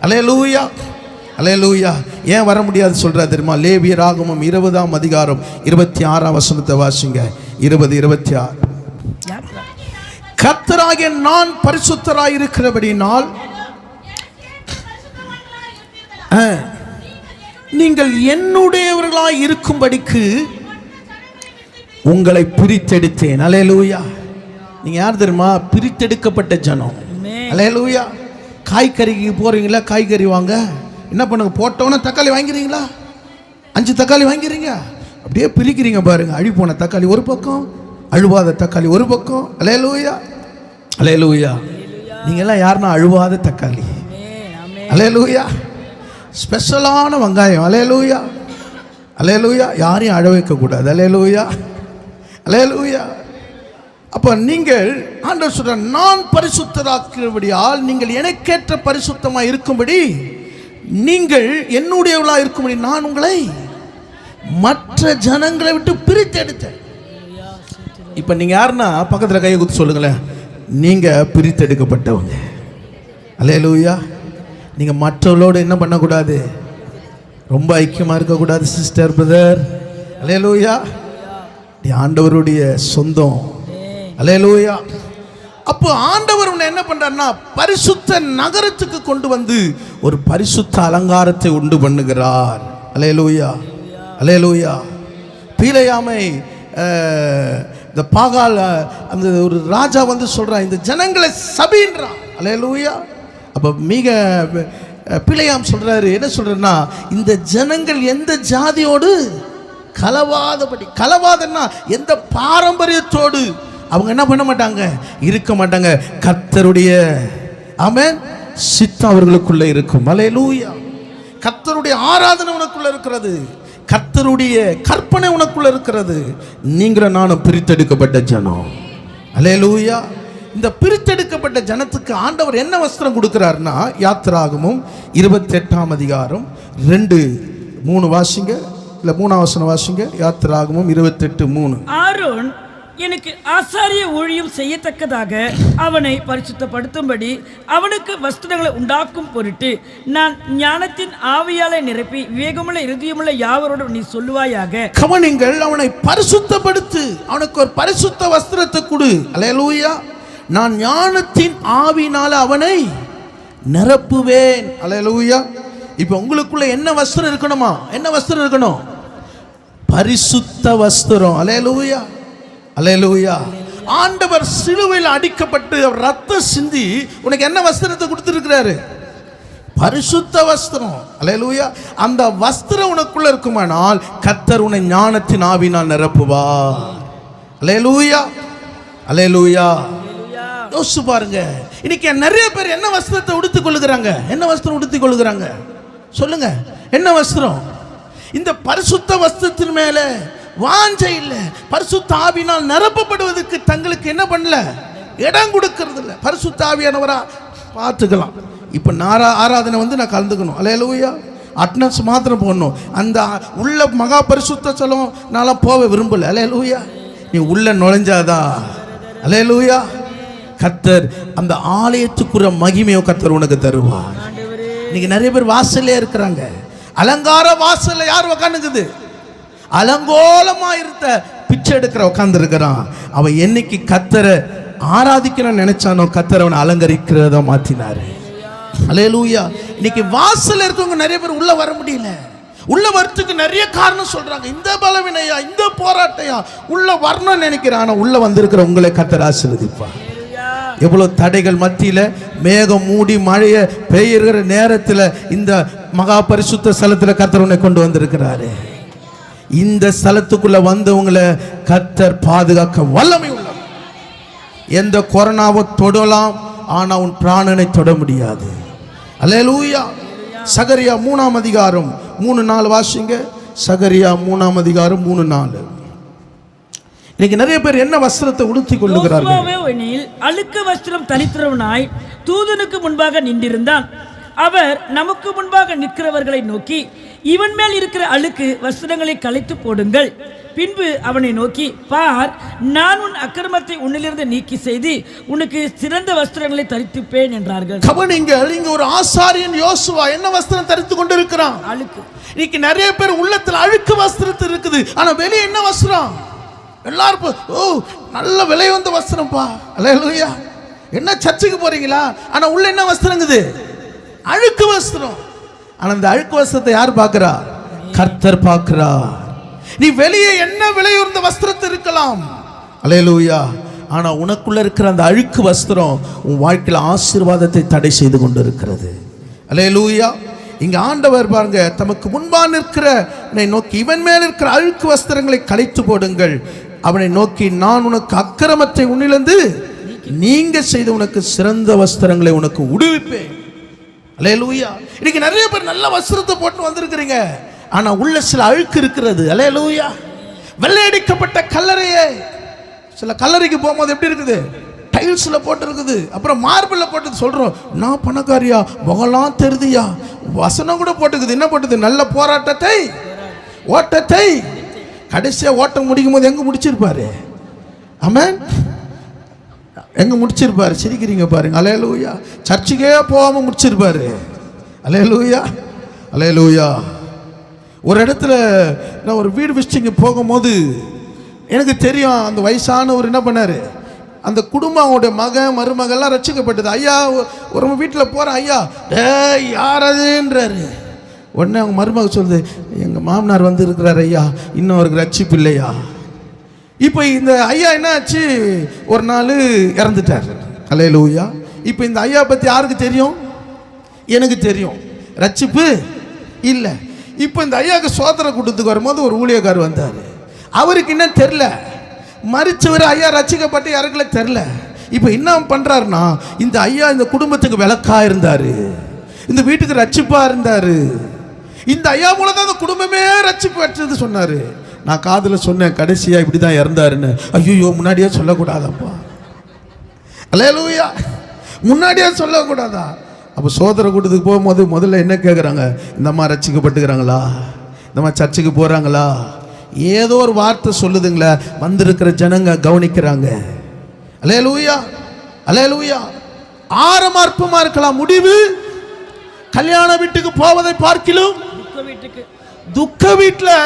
அல்லேலூயா, அல்லேலூயா. ஏன் வர முடியாது சொல்றா தெரியுமா? லேவியராகமம் 20ஆம் அதிகாரம் 26ஆம் வசனத்தை வாசிங்க. 20:26. கர்த்தராகிய நான் பரிசுத்தராய் இருக்கிறபடினால் நீங்கள் என்னுடையவர்களாய் இருக்கும்படிக்கு உங்களை பிரித்தெடுத்தேன். அல்லேலூயா. நீங்க யார் தெரியுமா? பிரித்தெடுக்கப்பட்ட ஜனம். அல்லேலூயா. காய்கறிக்கு போறீங்களா? காய்கறி வாங்க என்ன பண்ணுங்க? போட்டோன்னா தக்காளி வாங்கிறீங்களா? 5 தக்காளி வாங்கிறீங்க, அப்படியே பிரிக்கிறீங்க பாருங்க. அழி போன தக்காளி ஒரு பக்கம், அழுவாத தக்காளி ஒரு பக்கம். அல்லேலூயா, அல்லேலூயா. நீங்கெல்லாம் யாருன்னா அழுவாத தக்காளி. அல்லேலூயா. ஸ்பெஷலான வெங்காயம். அல்லேலூயா, அல்லேலூயா. யாரையும் அழ வைக்கக்கூடாது. அல்லேலூயா, அல்லேலூயா. அப்போ நீங்கள் ஆண்டவர் சொல்ற, நான் பரிசுத்தராக்கிறபடியால் நீங்கள் எனக்கேற்ற பரிசுத்தமாக இருக்கும்படி, நீங்கள் என்னுடையவர்களாக இருக்கும்படி நான் உங்களை மற்ற ஜனங்களை விட்டு பிரித்து எடுத்தேன். இப்போ நீங்கள் யாருன்னா பக்கத்தில் கையை குத்து சொல்லுங்களேன், நீங்கள் பிரித்தெடுக்கப்பட்டவங்க. அல்லேலூயா. நீங்கள் மற்றவர்களோடு என்ன பண்ணக்கூடாது? ரொம்ப ஐக்கியமாக இருக்கக்கூடாது சிஸ்டர், பிரதர். அல்லேலூயா. நீ ஆண்டவருடைய சொந்தம். அல்லேலூயா. அப்போ ஆண்டவர் உன்னை என்ன பண்றாருன்னா பரிசுத்த நகரத்துக்கு கொண்டு வந்து ஒரு பரிசுத்த அலங்காரத்தை உண்டு பண்ணுகிறார். அல்லேலூயா, அல்லேலூயா. பீலையாமை இந்த பாகால் அந்த ஒரு ராஜா வந்து சொல்றான், இந்த ஜனங்களை சபின்றான். அல்லேலூயா. அப்போ மிக பிழையாம் சொல்றாரு, என்ன சொல்றன்னா, இந்த ஜனங்கள் எந்த ஜாதியோடு கலவாதபடி, கலவாதன்னா எந்த பாரம்பரியத்தோடு அவங்க என்ன பண்ண மாட்டாங்க, இருக்க மாட்டாங்க. கர்த்தருடைய ஆமென் சித்தம் அவர்களுக்குள்ள இருக்கும். அல்லேலூயா. கர்த்தருடைய ஆராதனை உனக்குள்ள இருக்கிறது, கர்த்தருடைய கற்பனை உனக்குள்ள இருக்கிறது. நீங்களும் நானும் பிரித்தெடுக்கப்பட்ட ஜனம். அல்லேலூயா. இந்த பிரித்தெடுக்கப்பட்ட ஜனத்துக்கு ஆண்டவர் என்ன வஸ்திரம் கொடுக்கிறார்னா, யாத்திராகமும் 28ஆம் அதிகாரம் 2-3 வாசிங்க, இல்ல 3ஆம் வசனம் வாசிங்க. யாத்திராகமும் 28:3. ஆரோன் எனக்கு ஆசாரிய ஊழியம் செய்யத்தக்கதாக அவனை பரிசுத்தப்படுத்தும்படி அவனுக்கு வஸ்திரங்களை உண்டாக்கும் பொருட்டு நான் ஞானத்தின் ஆவியாலை நிரப்பி விவேகமுள்ள இருதயமுள்ள யாவரோடும் நீ சொல்லுவாயாக. கவனிங்கள், அவனை பரிசுத்தப்படுத்து, அவனுக்கு ஒரு பரிசுத்த வஸ்திரத்தை கொடு. அல்லேலூயா. நான் ஞானத்தின் ஆவியினால அவனை நிரப்புவேன். அல்லேலூயா. இப்போ உங்களுக்குள்ள என்ன வஸ்திரம் இருக்கணுமா? என்ன வஸ்திரம் இருக்கணும்? பரிசுத்த வஸ்திரம். அல்லேலூயா, அல்லேலூயா. ஆண்டவர் சிலுவையில் அடிக்கப்பட்டு ரத்தம் சிந்தி உனக்கு என்ன வஸ்திரத்தை கொடுத்திருக்கிறாரு? பரிசுத்த வஸ்திரம். அல்லேலூயா. அந்த வஸ்திரம் உனக்குள்ள இருக்குமானால் கர்த்தர் உன்னை ஞானத்தின் ஆவியினால் நிரப்புவார். அல்லேலூயா, அல்லேலூயா. யோசிச்சு பாருங்க, இன்னைக்கு நிறைய பேர் என்ன வஸ்திரத்தை உடுத்திக் கொள்ளுகிறாங்க? என்ன வஸ்திரம் உடுத்திக் கொள்ளுகிறாங்க சொல்லுங்க? என்ன வஸ்திரம்? இந்த பரிசுத்த வஸ்திரத்தின் மேல வாஞ்சை இல்லை. பரிசுத்த ஆவியினால் நிரப்பப்படுவதற்கு தங்களுக்கு என்ன பண்ணல, இடம் கொடுக்கறது இல்லை. பரிசுத்த ஆவியானவரா பார்த்துக்கலாம். இப்போ ஆராதனை வந்து நான் கலந்துக்கணும். அல்லேலூயா. அட்டனன்ஸ் மாத்திரம் போடணும். அந்த உள்ள மகா பரிசுத்த ஸ்தலம் நான்லாம் போக விரும்பல. அல்லேலூயா. நீ உள்ள நுழைஞ்சாதா அல்லேலூயா கர்த்தர் அந்த ஆலயத்துக்குற மகிமையோ கர்த்தர் உனக்கு தருவார். இன்னைக்கு நிறைய பேர் வாசல்லே இருக்கிறாங்க. அலங்கார வாசல்ல யார் உட்காந்துக்குது? அலங்கோலமா இருந்த பிச்சை எடுக்கிற உட்கார்ந்து இருக்கிறான். அவன் என்னைக்கு கர்த்தரை ஆராதிக்கணும்னு நினைச்சானோ கர்த்தர் அவனை அலங்கரிக்கிறத மாத்தினாரு. அல்லேலூயா. இன்னைக்கு வாசல்ல இருக்கவங்க நிறைய பேர் உள்ள வர முடியல. உள்ள வரத்துக்கு நிறைய காரணம் சொல்றாங்க. இந்த பலவினையா, இந்த போராட்டையா, உள்ள வரணும்னு நினைக்கிறான். ஆனா உள்ள வந்திருக்கிற உங்களை கர்த்தர் ஆசீர்வதிப்பார். எவ்வளவு தடைகள் மத்தியில மேகம் மூடி மழைய பெய்யுற நேரத்தில் இந்த மகா பரிசுத்த ஸ்தலத்தில் கர்த்தர் உன்னை கொண்டு வந்திருக்கிறாரு. இந்த ஸ்தலத்துக்குள்ள வந்தவங்களை கர்த்தர் பாதுகாக்க வல்லமை உள்ளவர். எந்த கொரோனாவை தொடலாம், ஆனா உன் பிராணனை தொட முடியாது. அல்லேலூயா. சகரியா 3ஆம் அதிகாரம் 3-4 வாசிங்க. சகரியா 3ஆம் அதிகாரம் 3-4. இன்னைக்கு நிறைய பேர் என்ன வஸ்திரத்தை உடுத்திக் கொள்ளுகிறார்கள்? அழுக்கு வஸ்திரம் தரித்திரவனாய் தூதனுக்கு முன்பாக நின்றிருந்தான். அவர் நமக்கு முன்பாக நிற்கிறவர்களை நோக்கி, இவன் மேல் இருக்கிற அழுக்கு வஸ்திரங்களை களைத்து போடுங்கள். பின்பு அவனை நோக்கி, பார், நான் உன் அக்கிரமத்தை உன்னிலிருந்து நீக்கி செய்து உனக்கு சிறந்த வஸ்திரங்களை தரித்துப்பேன் என்றார்கள். கவனிங்கள், இங்க ஒரு ஆசாரியன் யோசுவா என்ன வஸ்திரம் தரித்து கொண்டிருக்கிறான்? அழுக்கு. இன்னைக்கு நிறைய பேர் உள்ளத்துல அழுக்கு வஸ்திரத்து இருக்குது, ஆனா வெளியே என்ன வஸ்திரம்? எல்லாரும் நல்ல விலை வந்த வஸ்திரம்ப்பா, அல்லேலூயா. என்ன சர்ச்சுக்கு போறீங்களா? ஆனா உள்ள என்ன வஸ்திரங்குது? அழுக்கு வஸ்திரம். ஆனா இந்த அழுக்கு வஸ்திரத்தை யார் பார்க்கிறா? கர்த்தர் பார்க்கிறார். நீ வெளியே என்ன விலையுறந்த வஸ்திரத்தை இருக்கலாம், அல்லேலூயா, ஆனா உனக்குள்ள இருக்கிற அந்த அழுக்கு வஸ்திரம் உன் வாழ்க்கையில் ஆசீர்வாதத்தை தடை செய்து கொண்டு இருக்கிறது. அல்லேலூயா. இங்க ஆண்டவர் பாருங்க, தமக்கு முன்பாக நிற்கிற நோக்கி இவன் மேல் இருக்கிற அழுக்கு வஸ்திரங்களை களைத்து போடுங்கள். அவனை நோக்கி, நான் உனக்கு அக்கிரமத்தை உன்னிலிருந்து நீங்க செய்து உனக்கு சிறந்த வஸ்திரங்களை உனக்கு உடுவிப்பேன். அல்லேலூயா. இன்னைக்கு நிறைய பேர் நல்ல வஸ்திரத்தை போட்டு வந்திருக்கிறீங்க, ஆனா உள்ள சில அழுக்கு இருக்கிறது. அல்லேலூயா. வெள்ளையடிக்கப்பட்ட கல்லறையே, சில கல்லறைக்கு போகும்போது எப்படி இருக்குது? டைல்ஸ்ல போட்டு இருக்குது, அப்புறம் மார்பிள்ல போட்டு சொல்றோம், நான் பணக்காரியா, முகலாம் தெரியுதியா, வசனம் கூட போட்டுக்குது. என்ன போட்டுது? நல்ல போராட்டத்தை ஓட்டத்தை. கடைசியா ஓட்டம் முடிக்கும் போது எங்க முடிச்சிருப்பாரு? ஆமென். எங்க முடிச்சிருப்பாரு? சிரிக்கிறீங்க பாருங்க. அல்லேலூயா. சர்ச்சுக்கே போகாம முடிச்சிருப்பாரு. அல்லேலூயா, அல்லேலூயா. ஒரு இடத்துல நான் ஒரு வீடு விசிட்டிங்க போகும்போது எனக்கு தெரியும், அந்த வயசானவர் என்ன பண்ணாரு, அந்த குடும்பம், அவங்களுடைய மகன் மருமகள்லாம் ரட்சிக்கப்பட்டது. ஐயா ஒரு வீட்டில் போகிற, ஐயா டே யார் அதுன்றாரு. உடனே அவங்க மருமக சொல்லுது, எங்கள் மாமனார் வந்து இருக்கிறார் ஐயா, இன்னும் அவருக்கு ரட்சிப்பு இல்லையா. இப்போ இந்த ஐயா என்ன ஆச்சு, ஒரு நாள் இறந்துட்டார். அல்லேலூயா. இப்போ இந்த ஐயா பற்றி யாருக்கு தெரியும்? எனக்கு தெரியும். ரட்சிப்பு இல்லை. இப்போ இந்த ஐயாவுக்கு சோதனை கூட்டத்துக்கு வரும்போது ஒரு ஊழியக்கார் வந்தார். அவருக்கு என்ன தெரில, மரிச்சவர் ஐயா ரட்சிக்கப்பட்டு யாருக்குள்ள தெரில. இப்போ என்ன பண்ணுறாருன்னா, இந்த ஐயா இந்த குடும்பத்துக்கு விளக்கா இருந்தார், இந்த வீட்டுக்கு ரட்சிப்பா இருந்தார், இந்த ஐயா மூலம் தான் அந்த குடும்பமே ரட்சிப்பு பெற்றது சொன்னார். நான் காதில் சொன்னேன், கடைசியாக இப்படி தான் இறந்தாருன்னு. ஐயோ, முன்னாடியே சொல்லக்கூடாதப்பா. அல்லேலூயா. முன்னாடியே சொல்லக்கூடாதா? அப்போ சோதனை கூட்டத்துக்கு போகும்போது முதல்ல என்ன கேட்குறாங்க, இந்த அம்மா ரட்சிக்கப்பட்டுக்கிறாங்களா, இந்த மாதிரி சர்ச்சுக்கு போகிறாங்களா, ஏதோ ஒரு வார்த்தை சொல்லுதுங்களா, வந்திருக்கிற ஜனங்க கவனிக்கிறாங்க. அல்லேலூயா, அல்லேலூயா. ஆரம்ப அற்பமா இருக்கலாம், முடிவு கல்யாண வீட்டுக்கு போவதை பார்க்கிலும் துக்க வீட்டில்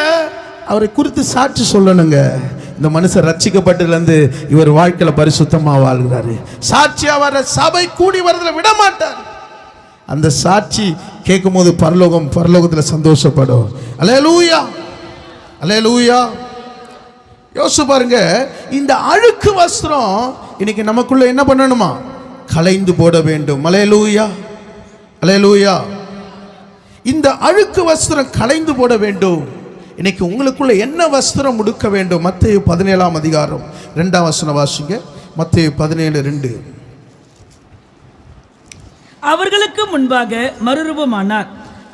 அவரை குறித்து சாட்சி சொல்லணுங்க. இந்த மனுஷன் ரட்சிக்கப்பட்டதுலேருந்து இவர் வாழ்க்கையில் பரிசுத்தமாக வாழ்கிறாரு. சாட்சி வர சபை கூடி வரதுல விட மாட்டார். அந்த சாட்சி கேட்கும் போது பரலோகத்தில் சந்தோஷப்படும். அல்லேலூயா, அல்லேலூயா. யோசிச்சு பாருங்க, இந்த அழுக்கு வஸ்திரம் இன்னைக்கு நமக்குள்ள என்ன பண்ணணுமா? களைந்து போட வேண்டும். அல்லேலூயா, அல்லேலூயா. இந்த அழுக்கு வஸ்திரம் களைந்து போட வேண்டும். இன்னைக்கு உங்களுக்குள்ள என்ன வஸ்திரம் உடுக்க வேண்டும்? மத்தேயு 17ஆம் அதிகாரம் 2ஆம் வசனம் வாசிங்க. மத்தேயு 17:2. அவர்களுக்கு முன்பாக மறுரூபமானார்.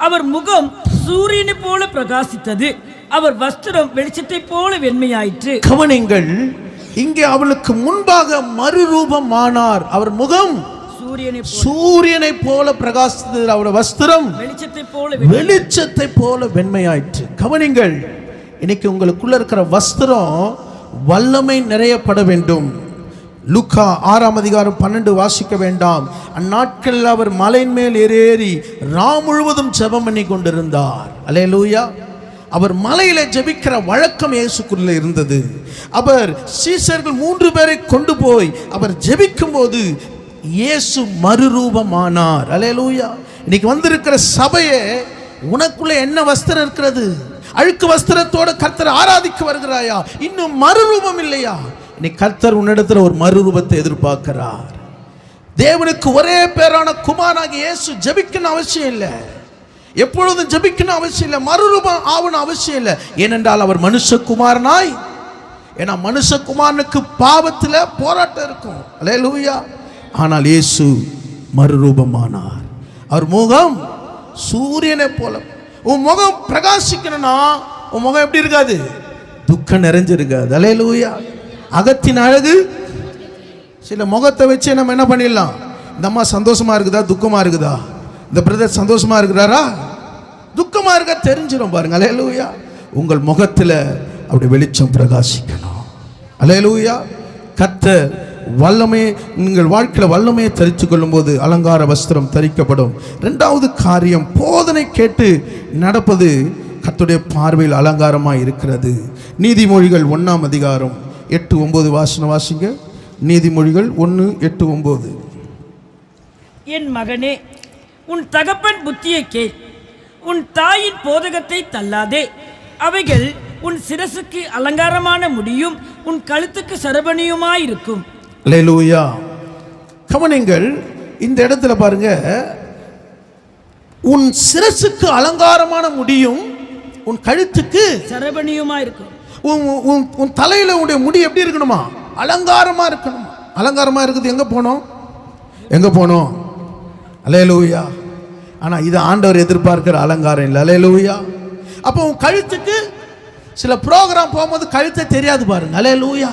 அவர் முகம் சூரியனை போல பிரகாசித்தது, அவர் வஸ்திரம் வெளிச்சத்தை போல வெண்மையாயிற்று. கவனிங்கள், இங்கே அவளுக்கு முன்பாக மறுரூபமானார். அவர் முகம் சூரியனை போல பிரகாசித்தது, அவருடைய வஸ்திரம் வெளிச்சத்தை போல வெண்மையாயிற்று. கவனிங்கள், இன்னைக்கு உங்களுக்குள்ள இருக்கிற வஸ்திரம் வல்லமை நிறையப்பட வேண்டும். லூக்கா 6ஆம் அதிகாரம் 12 வாசிக்க வேண்டாம். அந்நாட்களில் அவர் மலையின் மேல் ஏறி ராம் முழுவதும் ஜெபம் பண்ணி கொண்டிருந்தார். அல்லேலூயா. அவர் மலையில ஜெபிக்கிற வழக்கம் இயேசுக்குள்ள இருந்தது. அவர் சீஷர்கள் 3 பேரை கொண்டு போய் அவர் ஜெபிக்கும் போது இயேசு மறுரூபமானார். அல்லேலூயா. இன்னைக்கு வந்திருக்கிற சபையே, உனக்குள்ள என்ன வஸ்திரம் இருக்கிறது? அழுக்கு வஸ்திரத்தோட கர்த்தர் ஆராதிக்க வருகிறாயா? இன்னும் மறுரூபம் இல்லையா? இன்னைக்கு கர்த்தர் உன்னிடத்துல ஒரு மறுரூபத்தை எதிர்பார்க்கிறார். தேவனுக்கு ஒரே பேரான குமாரனாகிய இயேசு ஜெபிக்கணும் அவசியம் இல்லை, எப்பொழுதும் ஜெபிக்கணும் அவசியம் இல்லை, மறுரூபம் ஆகணும் அவசியம் இல்லை. ஏனென்றால் அவர் மனுஷகுமாரனாய், ஏன்னா மனுஷகுமாரனுக்கு பாவத்தில் போராட்டம் இருக்கும். அல்லேலூயா. ஆனால் இயேசு மறுரூபமானார். அவர் முகம் சூரியனை போல. உன் முகம் பிரகாசிக்கணும்னா உன் முகம் எப்படி இருக்காது? துக்கம் நிறைஞ்சிருக்காது. அல்லேலூயா. அகத்தின் அழகு. சில முகத்தை வச்சு நம்ம என்ன பண்ணிடலாம், இந்த அம்மா சந்தோஷமா இருக்குதா துக்கமா இருக்குதா, இந்த பிரதர் சந்தோஷமா இருக்கிறாரா துக்கமா சுத்தமா இருக்க தெரிஞ்சிடும் பாருங்க. அல்லேலூயா. உங்கள் முகத்தில் அப்படி வெளிச்சம் பிரகாசிக்கணும். அல்லேலூயா. கர்த்தர் வல்லமையை உங்கள் வாழ்க்கையில் வல்லமையை தரித்து கொள்ளும் போது அலங்கார வஸ்திரம் தரிக்கப்படும். இரண்டாவது காரியம், போதனை கேட்டு நடப்பது கர்த்தருடைய பார்வையில் அலங்காரமாக இருக்கிறது. நீதிமொழிகள் 1ஆம் அதிகாரம் 8-9 வாசிங்க. நீதிமொழிகள் 1:8-9. என் மகனே, உன் தகப்பன் புத்தியை கேள், உன் தாயின் போதகத்தை தள்ளாதே. அவைகள் உன் சிரசுக்கு அலங்காரமான முடியும், உன் கழுத்துக்கு சரபணியுமாயிருக்கும். அல்லேலூயா. கவனிங்கள், இந்த இடத்துல பாருங்க, உன் சிரசுக்கு அலங்காரமான முடியும், உன் கழுத்துக்கு சரபணியுமாயிருக்கும். உன் தலையில உடைய முடி எப்படி இருக்கணுமா? அலங்காரமா இருக்கணும். அலங்காரமா இருக்குது. எங்க போனோம்? அல்லேலூயா. ஆனா இது ஆண்டவர் எதிர்பார்க்கிற அலங்காரம் இல்லை. அல்லேலூயா. அப்போ உன் கழுத்துக்கு சில ப்ரோக்ராம் போகும்போது கழுத்தை தெரியாது பாருங்க. அல்லேலூயா.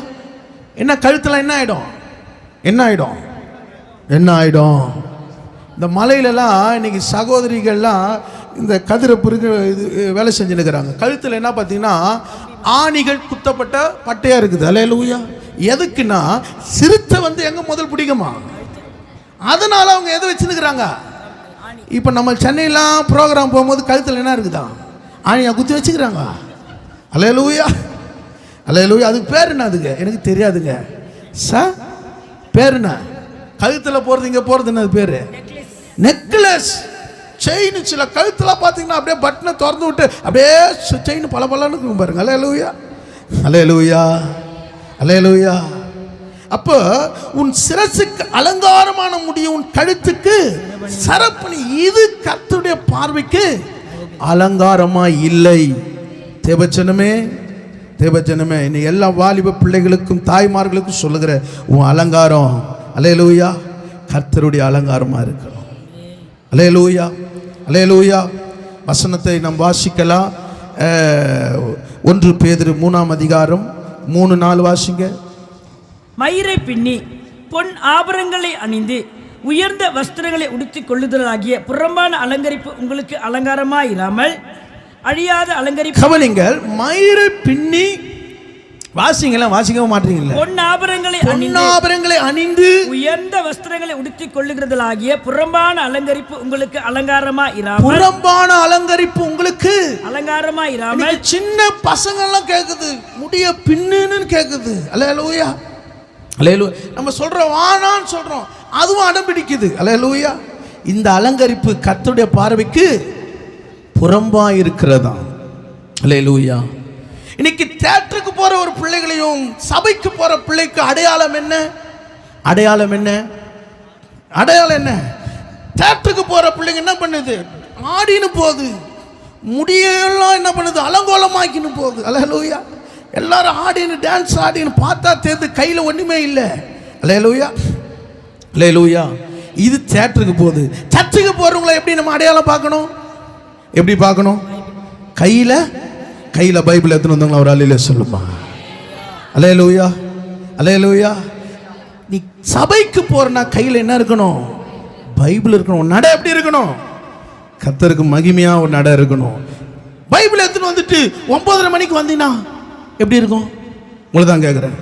என்ன கழுத்துல என்ன ஆயிடும்? இந்த மலையிலலாம் இன்னைக்கு சகோதரிகள்லாம் இந்த கதிரை பிறகு இது வேலை செஞ்சுன்னு இருக்கிறாங்க. கழுத்தில் என்ன பார்த்தீங்கன்னா ஆணிகள் குத்தப்பட்ட பட்டையா இருக்குது. அல்லேலூயா. எதுக்குன்னா சிறுத்தை வந்து எங்க முதல் பிடிக்குமா, அதனால அவங்க எதை வச்சுருக்கிறாங்க. இப்போ நம்ம சென்னையெல்லாம் ப்ரோக்ராம் போகும்போது கழுத்தில் என்ன இருக்குதா? ஆணியா குத்தி வச்சுக்கிறாங்க. அல்லேலூயா. அதுக்கு பேர் என்ன? அதுக்கு எனக்கு தெரியாதுங்க. பேர் என்ன? கழுத்தில் போகிறது, இங்கே போகிறது என்ன பேர்? Necklace, chain. சில கழுத்தில் பார்த்தீங்கன்னா அப்படியே பட்டனை திறந்து விட்டு அப்படியே செயின் பலன்னு இருக்கும் பாருங்க. அல்லேலூயா. அப்போ உன் சிரசுக்கு அலங்காரமான முடியும், உன் கழுத்துக்கு சரப்பணி. இது கர்த்தருடைய பார்வைக்கு அலங்காரமா இல்லை. தேவஜனமே, இன்னைக்கு எல்லா வாலிப பிள்ளைகளுக்கும் தாய்மார்களுக்கும் சொல்லுகிற உன் அலங்காரம், அல்லேலூயா, கர்த்தருடைய அலங்காரமா இருக்கணும். அல்லேலூயா. வசனத்தை நாம் வாசிக்கலாம். 1 பேதுரு 3ஆம் அதிகாரம் 3-4 வாசிங்க. மயிரை பின்னி பொன் ஆபரணங்களை அணிந்து உயர்ந்த வஸ்திரங்களை உடுத்திக் கொள்ளுதலாகிய புறம்பான அலங்கரிப்பு உங்களுக்கு அலங்காரமாயிராமல் அழியாத அலங்கரிப்பு. கவனிங்கள், மயிரை பின்னி வாசிக்க மாட்டீங்களா? பொன்னாபரங்களை அணிந்து உயர்ந்த வஸ்திரங்களை உடுத்திக் கொள்ளுகிறதலாகிய புறம்பான அலங்கரிப்பு உங்களுக்கு அலங்காரமாயிராமல். புறம்பான அலங்கரிப்பு உங்களுக்கு அலங்காரமாயிராமல். சின்ன பசங்க எல்லாம் கேக்குது, முடிய பின்னுன்னு கேக்குது. அல்லேலூயா. நம்ம சொல்றோம் வானான்னு சொல்றோம், அதுவும் அடம் பிடிக்குது. அல்லேலூயா. இந்த அலங்கரிப்பு கர்த்தருடைய பார்வைக்கு புறம்பா இருக்கிறதா? அல்லேலூயா. இன்னைக்கு தியேட்டருக்கு போற ஒரு பிள்ளைகளையும் சபைக்கு போற பிள்ளைக்கு அடையாளம் என்ன? தியேட்டருக்கு போற பிள்ளைங்க என்ன பண்ணுது? ஆடின்னு போகுது. முடியெல்லாம் என்ன பண்ணுது? அலங்கோலமாக்கின்னு போகுது. அல்லேலூயா. எல்லாரும் ஆடின்னு டான்ஸ் ஆடின்னு பார்த்தா தெரிந்து கையில் ஒன்றுமே இல்லை. அல்லேலூயா. இது தியேட்டருக்கு போகுது. சர்ச்சுக்கு போகிறவங்களை எப்படி நம்ம அடையாளம் பார்க்கணும்? எப்படி பார்க்கணும்? கையில் பைபிள் எடுத்துன்னு வந்தவங்களா ஒரு அல்லேலூயா சொல்லுமா? அல்லேலூயா. நீ சபைக்கு போறனா கையில் என்ன இருக்கணும்? பைபிள் இருக்கணும். நடை எப்படி இருக்கணும்? கர்த்தருக்கு மகிமையா ஒரு நடை இருக்கணும். பைபிள் எடுத்துன்னு வந்துட்டு 9:30 மணிக்கு வந்தீங்கன்னா எப்படி இருக்கும்? உங்களை தான் கேட்குறேன்.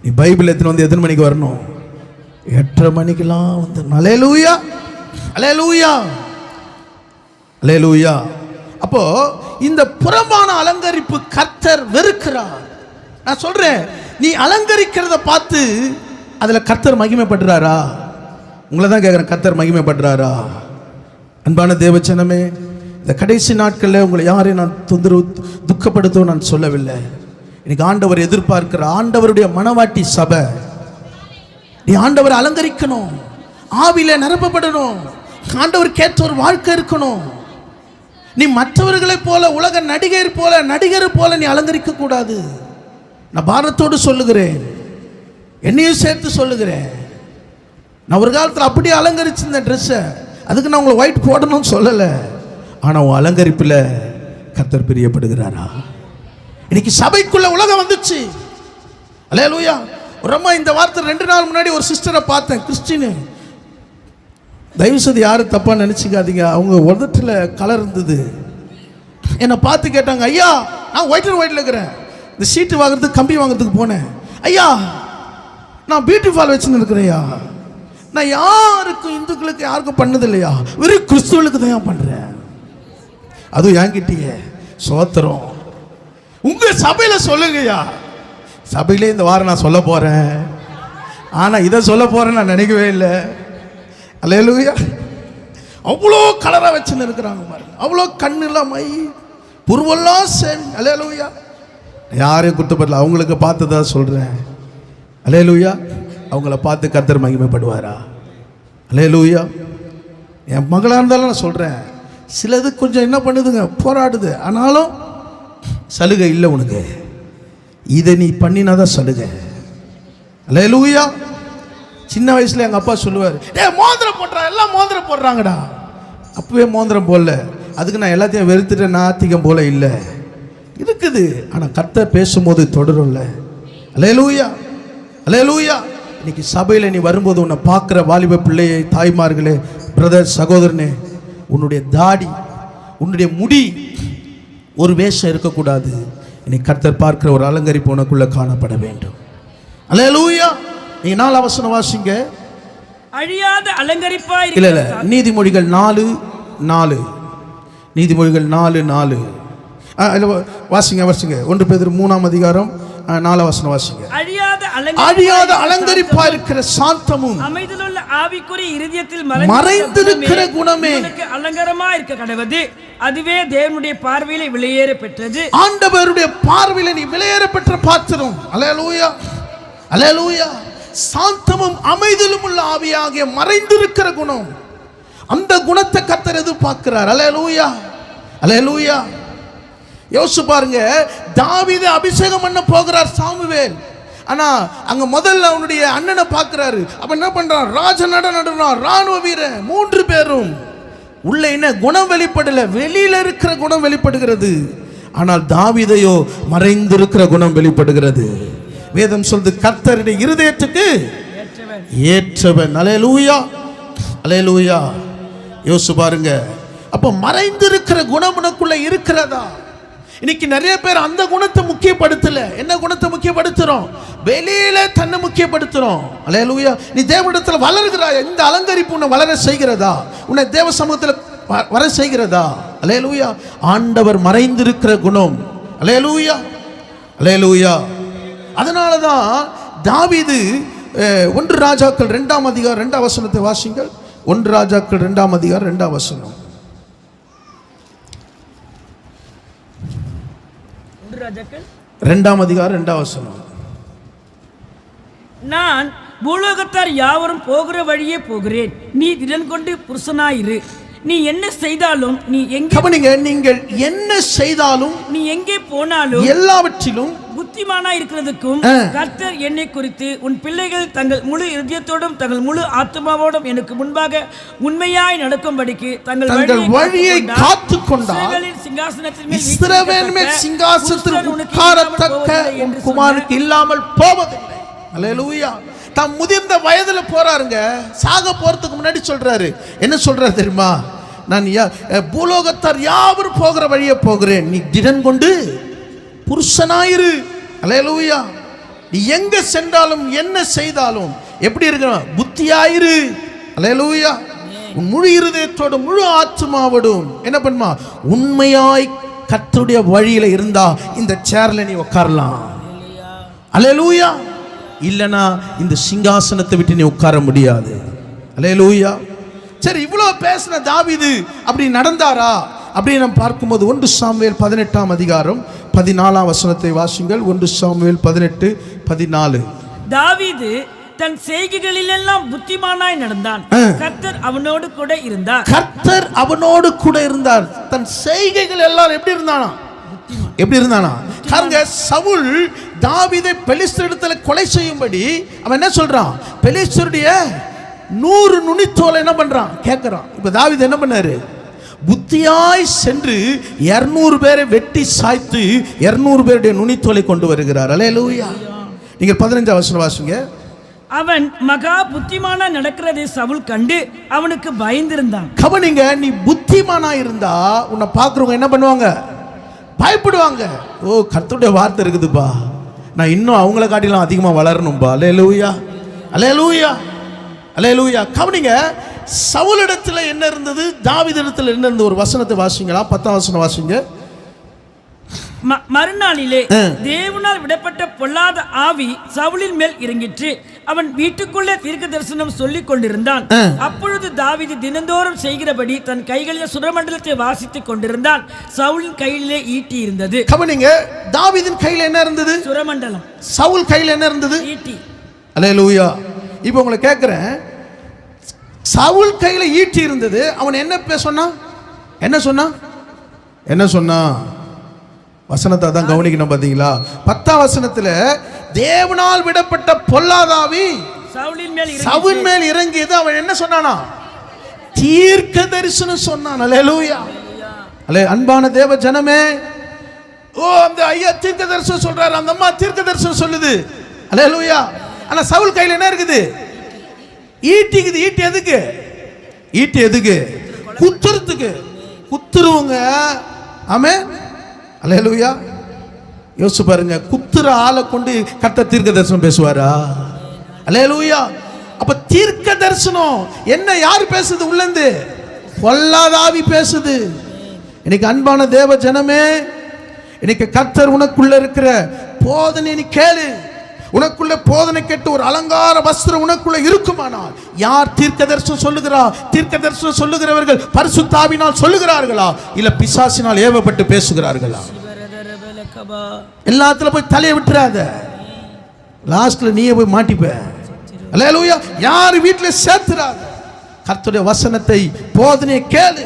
நீ பைபிள் எடுத்துன்னு வந்து எத்தனை மணிக்கு வரணும்? 8:30 மணிக்கெல்லாம் வந்து. அல்லேலூயா. அப்போ இந்த புறம்பான அலங்கரிப்பு கர்த்தர் வெறுக்கிறார். நான் சொல்றேன், நீ அலங்கரிக்கிறத பார்த்து அதுல கர்த்தர் மகிமைப்படுறாரா? உங்களை தான் கேட்குறேன், கர்த்தர் மகிமைப்படுறாரா? அன்பான தேவச்சனமே, இந்த கடைசி நாட்களில் உங்களை யாரையும் நான் துக்கப்படுத்தவும் நான் சொல்லவில்லை. இன்னைக்கு ஆண்டவர் எதிர்பார்க்கிற ஆண்டவருடைய மனவாட்டி சபை. நீ ஆண்டவரை அலங்கரிக்கணும், ஆவியில நிரப்பப்படணும், ஆண்டவருக்கு ஏற்ற ஒரு வாழ்க்கை இருக்கணும். நீ மற்றவர்களை போல உலக நடிகர் போல நீ அலங்கரிக்க கூடாது. நான் பாரத்தோடு சொல்லுகிறேன், என்னையும் சேர்த்து சொல்லுகிறேன். நான் ஒரு காலத்தில் அப்படியே அலங்கரிச்சிருந்தேன் ட்ரெஸ்ஸை. அதுக்கு நான் உங்களை ஒயிட் போடணும்னு சொல்லலை. ஆனால் உன் அலங்கரிப்பில் கர்த்தர் பிரியப்படுகிறாரா? இன்னைக்கு சபைக்குள்ள உலகம் வந்துச்சு. அல்லேலூயா. ரொம்ப இந்த வார்த்தை 2 நாள் முன்னாடி ஒரு சிஸ்டரை பார்த்தேன், கிறிஸ்டின். தயவு செய்து யாரும் தப்பா நினைச்சுக்காதீங்க. அவங்க உதட்டில் கலர் இருந்தது. என்னை பார்த்து கேட்டாங்க, ஐயா நான் ஒயிட் அண்ட் ஒயிட்ல இருக்கிறேன், இந்த சீட்டு வாங்குறதுக்கு கம்பி வாங்குறதுக்கு போனேன், ஐயா நான் பியூட்டி ஃபால் வச்சுன்னு இருக்கிறேயா, நான் யாருக்கும் இந்துக்களுக்கு யாருக்கும் பண்ணது இல்லையா, வெறும் கிறிஸ்துவளுக்கு தான் பண்றேன். அதுவும் என்கிட்டயே சோத்திரம். உங்க சபையில சொல்லுங்கய்யா. சபையிலே இந்த வாரம் நான் சொல்ல போறேன், ஆனா இதை சொல்ல போறேன்னு நான் நினைக்கவே இல்லை. அல்லேலூயா. அவ்வளோ கலரா வச்சுன்னு இருக்கிறாங்க பாருங்க, அவ்வளோ கண்ணெல்லாம் மை புருவெல்லாம் சேம். அல்லேலூயா. யாரையும் குத்தப்படல, அவங்களுக்கு பார்த்து தான் சொல்றேன். அல்லேலூயா. அவங்கள பார்த்து கர்த்தர் மகிமைப்படுவாரா? அல்லேலூயா. என் மகளாக இருந்தாலும் நான் சொல்கிறேன், சிலது கொஞ்சம் என்ன பண்ணுதுங்க, போராடுது, ஆனாலும் சலுகை இல்லை உனக்கு, இதை நீ பண்ணினாதான் சலுகை. அல்லேலூயா. சின்ன வயசில் எங்கள் அப்பா சொல்லுவார், மோதிரம் போடுறா, எல்லாம் மோதிரம் போடுறாங்கடா. அப்பவே மோதிரம் போடல, அதுக்கு நான் எல்லாத்தையும் வெறுத்துட்டேன், நாத்திகம் போல இல்லை இருக்குது. ஆனால் கர்த்தர் பேசும்போது தொடரும்ல. அல்லேலூயா. அல்லேலூயா. இன்னைக்கு சபையில் நீ வரும்போது உன்னை பார்க்குற வாலிப பிள்ளையை, தாய்மார்களே, பிரதர், சகோதரனே, உன்னுடைய தாடி, உன்னுடைய முடி ஒரு வேஷம் இருக்கக்கூடாது. இன்னைக்கு கர்த்தர் பார்க்கிற ஒரு அலங்கரிப்பு உனக்குள்ள காணப்பட வேண்டும். அல்லேலூயா. நீ 4 வசனம் வாசிங்க. அழியாத அலங்கரிப்பா இல்ல நீதிமொழிகள் 4:4. நீதிமொழிகள் 4:4 வாசிங்க. 1 பேதுரு 3ஆம் அதிகாரம் 4 வசனம் வாசிங்க. அழியாத அலங்கரிப்பா இருக்கிற சாந்தமும் அமைதியுள்ள ஆவிக்குரிய இருதயத்தில் மறைந்திருக்கிற குணமே அலங்காரமா இருக்க கடவுது. அதுவே தேவனுடைய பார்வையிலே விலையேற பெற்றது. ஆண்டவருடைய பார்வையிலே நீ விலையேற பெற்ற பாத்திரம். அல்லேலூயா. அல்லேலூயா. சாந்தமும் அமைதியிலும் உள்ள ஆவியாகிய மறைந்திருக்கிற குணம், அந்த குணத்தை கர்த்தர் எதிர்பார்க்கிறார். அல்லேலூயா. அல்லேலூயா. யோசிச்சு பாருங்க, தாவீது அபிஷேகம் பண்ண போகிறார் சாமுவேல். ஆனா அங்க முதல்ல அவனுடைய அண்ணனை பார்க்கிறாரு. அப்ப என்ன பண்றான், ராஜ நடுறான், ராணுவ வீரன் 3 பேரும். உள்ள என்ன குணம் வெளிப்படல, வெளியில இருக்கிற குணம் வெளிப்படுகிறது. ஆனால் தாவீதையோ மறைந்திருக்கிற குணம் வெளிப்படுகிறது. வேதம் சொல்லுது, கர்த்தருடைய இருதயத்துக்கு ஏற்றவன். அல்லேலூயா. அல்லேலூயா. யோசிச்சு பாருங்க, அப்ப மறைந்திருக்கிற குணம் உனக்குள்ள இருக்கிறதா? இன்னைக்கு நிறைய பேர் அந்த குணத்தை முக்கியப்படுத்தல. என்ன குணத்தை முக்கியப்படுத்துறோம்? வெளியில தன்னை முக்கியப்படுத்துறோம். அல்லேலூயா. நீ தேவனிடத்தில் வளர்கிறாய், இந்த அலங்கரிப்பு உன்னை வளர செய்கிறதா? உன்னை தேவ சமூகத்தில் வர செய்கிறதா? அல்லேலூயா. ஆண்டவர் மறைந்திருக்கிற குணம். அல்லேலூயா. அல்லேலூயா. அதனாலதான் தாவீது 1 ராஜாக்கள் 2ஆம் அதிகாரம் 2ஆம் வசனத்தை வாசிங்கள். 1 ராஜாக்கள் 2ஆம் அதிகாரம் 2ஆம் வசனம். 2ஆம் அதிகாரம் 2ஆம் வசனம். நான் பூலோகத்தார் யாவரும் போகிற வழியே போகிறேன், நீ திடன் கொண்டு புருஷனாயிரு. நீ என்ன செய்தாலும், நீ எங்கே கவனிங்க, நீங்கள் என்ன செய்தாலும், நீ எங்கே போனாலும், எல்லாவற்றிலும் புத்திமானா இருக்கிறதுக்கும் கர்த்தர் என்னை குறித்து உன் பிள்ளைகள் தங்கள் முழு இதயத்தோடும் தங்கள் முழு ஆத்மாவோடும் எனக்கு முன்பாக உண்மையாய் நடக்கும்படிக்கு தங்கள் வழியை காத்துக் கொண்டார். இஸ்ரவேல் மேல் சிங்காசனத்தில் உட்காரத்தக்க உன் குமாரனுக்கு இல்லாமல் போவதில்லை. அல்லேலூயா. தாம் முதிர்ந்த வயதுல போறாருங்க, சாக போறதுக்கு முன்னாடி சொல்றாரு. என்ன சொல்றாரு தெரியுமா? நான் பூலோகத்தார் யாவரும் போகிற வழியே போகிறேன், நீ திடன் கொண்டு புருஷனாயிரு. அல்லேலூயா. நீ எங்க சென்றாலும் என்ன செய்தாலும் எப்படி இருக்கணும்? புத்தியாயிரு. அல்லேலூயா. உன் முழு இருதயத்தோடு முழு ஆத்மாவோடும் என்ன பண்ணுமா? உண்மையாய் கர்த்தருடைய வழியில இருந்தா இந்த சேர்ல நீ உட்காரலாம். அல்லேலூயா. இல்லனா இந்த சிங்காசனத்தை விட்டு நீ உட்கார முடியாது. அல்லேலூயா. சரி, இவ்வளவு பேசின தாவீது அப்படி நடந்தாரா அப்படின்னு நம்ம பார்க்கும்போது 1 சாமுவேல் 18ஆம் அதிகாரம் 14ஆம் வசனத்தை வாசிங்கள். 1 சாமுவேல் 18:14. தாவீது தன் செய்கைகளிலெல்லாம் புத்திமானாய் நடந்தான், கர்த்தர் அவனோடு கூட இருந்தார். கர்த்தர் அவனோடு கூட இருந்தார். தன் செய்கைகள் எல்லாம் எப்படி இருந்தானா? எப்படி இருந்தானா? பாருங்க, சவுல் தாவீதை பெலிஸ்தரிடத்துல கொலை செய்யும்படி அவன் என்ன சொல்றான்? பெலிஸ்தருடைய 100 நுனித்தோலை என்ன பண்றான்? கேட்கிறான். இப்ப தாவீது என்ன பண்ணாரு? புத்தியாய் சென்று 200 பேரை வெட்டி சாய்த்து 200 பேருடைய நுனித்தோலை கொண்டு வருகிறார். அல்லேலூயா. நீங்க 15ஆம் வசனம் வாசிங்க. அவன் மகா புத்திமானா நடக்கிறதை சவுல் கண்டு அவனுக்கு பயந்திருந்தான். கவனிங்க, நீ புத்திமானா இருந்தா உன்னை பார்க்கிறவங்க என்ன பண்ணுவாங்க? பயப்படுவாங்க. ஓ, கர்த்தருடைய வார்த்தை இருக்குதுப்பா, நான் இன்னும் அவங்கள காட்டிலும் அதிகமாக வளரணும்பா. அல்லேலூயா, அல்லேலூயா, அல்லேலூயா. கவனிங்க, சவுலிடத்தில் என்ன இருந்தது, தாவீதிடத்தில் என்ன இருந்தது? ஒரு வசனத்தை வாசிங்களா, 10ஆம் வசனம் வாசிங்க. மறுநாளிலே தேவனால் விடப்பட்ட பொல்லாத ஆவி சவுலின் மேல் இறங்கிற்று. அவன் வீட்டுக்குள்ளே தீர்க்க தரிசனம் சொல்லிக் கொண்டிருந்தான். அப்பொழுது தாவீது தினந்தோறும் செய்கிறபடி தன் கைகளில் சுரமண்டலத்தை வாசித்துக் கொண்டிருந்தான். சவுலின் கையிலே ஈட்டி இருந்தது. கவனிங்க, தாவீதின் கையில் என்ன இருந்தது? சுரமண்டலம். சவுல் கையில் என்ன இருந்தது? ஈட்டி. அல்லேலூயா. இப்போ உங்களை கேட்கிறேன், சவுல் கையில் ஈட்டி இருந்தது. அவன் என்ன சொன்னான்? என்ன சொன்னான்? வசனத்தை தான் கவனிக்கணும். பார்த்தீங்களா? 10ஆம் வசனத்தில் தேவனால் விடப்பட்ட பொல்லாதாவி சவுல் மேல் இறங்கியது. அவன் என்ன சொன்னானா? தீர்க்க தரிசனம் சொன்னான். அல்லேலூயா. அன்பான தேவ ஜனமே, ஓ, அந்த ஐயா தீர்க்க தரிசனம் சொல்றாரு, அந்த அம்மா தீர்க்க தரிசனம் சொல்லுது. அல்லேலூயா. ஆனா சவுல் கையில் என்ன இருக்குது? ஈட்டிக்குது. ஈட்டி எதுக்கு? குத்துறதுக்கு. குத்துருவங்க. ஆமென். அல்லேலூயா. யோசிச்சு பாருங்க, குத்துற ஆளை கொண்டு கர்த்தர் தீர்க்க தரிசனம் பேசுவாரா? அல்லேலூயா. அப்ப தீர்க்க தரிசனம் என்ன யார் பேசுது? உள்ளந்து பொல்லாத ஆவி பேசுது. இன்னைக்கு அன்பான தேவ ஜனமே, இன்னைக்கு கர்த்தர் உனக்குள்ள இருக்கிற போதனை நீ கேளு. உனக்குள்ள போதனை கேட்டு ஒரு அலங்கார வஸ்திரம் உனக்குள்ள இருக்குமானால், யார் தீர்க்க தரிசனம் சொல்லுகிறா? தீர்க்க தரிசனம் சொல்லுகிறவர்கள் பரிசுத்த ஆவியினால் சொல்லுகிறார்களா, இல்ல பிசாசினால் ஏவப்பட்டு பேசுகிறார்களா? எல்லாத்துல போய் தலையை விட்டுறாத, லாஸ்ட்ல நீயே போய் மாட்டிப்ப. அல்லேலூயா. யார் வீட்டுல சேர்த்துறாத. கர்த்தருடைய வசனத்தை போதனையை கேளு.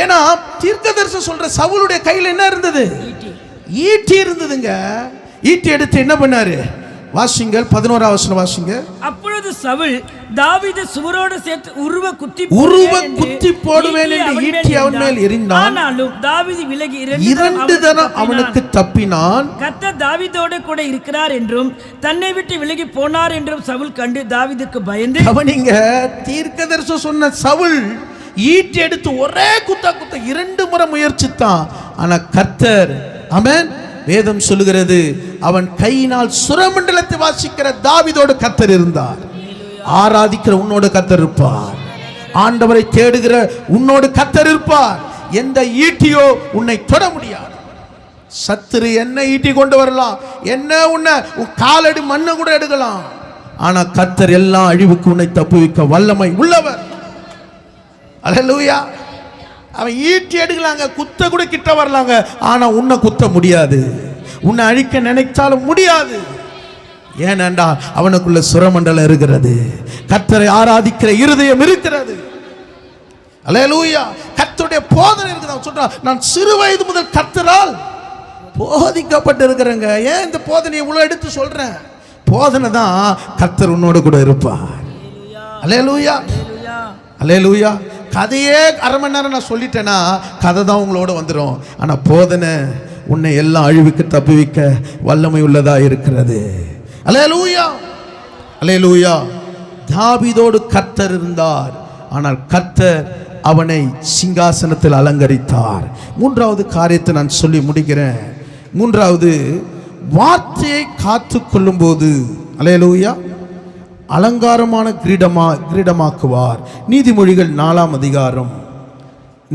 ஏன்னா தீர்க்க தரிசனம் சொல்ற சவுலுடைய கையில் என்ன இருந்தது? ஈட்டி இருந்ததுங்க. ஈட்டி எடுத்து என்ன பண்ணாரு? வாசிங்கள், 11ஆம் வசனம் வாசிங்க. அப்பொழுது சவுல் தாவீது சுவரோடு சேர்த்து உருவ குத்தி போடுவேன் என்று ஈட்டி அவன் மேல் எறிந்தான். ஆனாலும் தாவீது விலகி 2 தரம் அவனுக்கு தப்பினான். கர்த்தர் தாவீதோடு கூட இருக்கிறார் என்றும் தன்னை விட்டு விலகி போனார் என்றும் சவுல் கண்டு தாவீதுக்கு பயந்து. அவனிங்க தீர்க்கதரிசனம் சொன்ன சவுல் ஈட்டி எடுத்து ஒரே குத்த 2 முறை முயற்சித்தான். ஆனா கர்த்தர், ஆமென், வேதம் சொல்லுகிறது, அவன் கையினால் சுரமண்டலத்தை வாசிக்கிற தாவீதோடு கர்த்தர் இருந்தார். ஆராதிக்கிற உன்னோடு கர்த்தர் இருப்பார். ஆண்டவரை தேடுகிற உன்னோடு கர்த்தர் இருப்பார். எந்த ஈட்டியோ உன்னை தொட முடியாது. சத்துரு என்ன ஈட்டி கொண்டு வரலாம், என்ன உன்னை உன் காலடி மண்ணை கூட எடுக்கலாம். ஆனா கர்த்தர் எல்லா அழிவுக்கு உன்னை தப்புவிக்க வல்லமை உள்ளவர். அல்லேலூயா. அவன் ஈட்டி எடுக்கலாங்க, குத்த கூட கிட்ட வரலாங்க, ஆனா உன்னை குத்த முடியாது. உன்னை அழிக்க நினைச்சாலும் முடியாது. ஏனென்றா அவனுக்குள்ள சுரமண்டலம் இருக்கிறது. கர்த்தரை ஆராதிக்கிற இருதயம் இருக்கிறது. அல்லேலூயா. கர்த்தருடைய போதனை இருக்குது. அவன் சொல்றான், நான் சிறு வயது முதல் கர்த்தரால் போதிக்கப்பட்டு இருக்கிறேங்க. ஏன் இந்த போதனையை இவ்வளவு எடுத்து சொல்றேன்? போதனை தான் கர்த்தர் உன்னோடு கூட இருப்பார். அல்லேலூயா, அல்லேலூயா. கதையே 1/2 மணி நேரம் நான் சொல்லிட்டேன்னா கதை தான் உங்களோட வந்துடும். ஆனால் போதனை உன்னை எல்லாம் அழிவுக்கு தப்புவிக்க வல்லமை உள்ளதா இருக்கிறது. அல்லேலூயா, அல்லேலூயா. தாவீதோடு கர்த்தர் இருந்தார். ஆனால் கர்த்தர் அவனை சிங்காசனத்தில் அலங்கரித்தார். 3வது காரியத்தை நான் சொல்லி முடிக்கிறேன். 3வது, வார்த்தையை காத்து கொள்ளும் போது, அல்லேலூயா, அலங்காரமான கிரீடமாக்குவார். நீதிமொழிகள் 4ஆம் அதிகாரம்,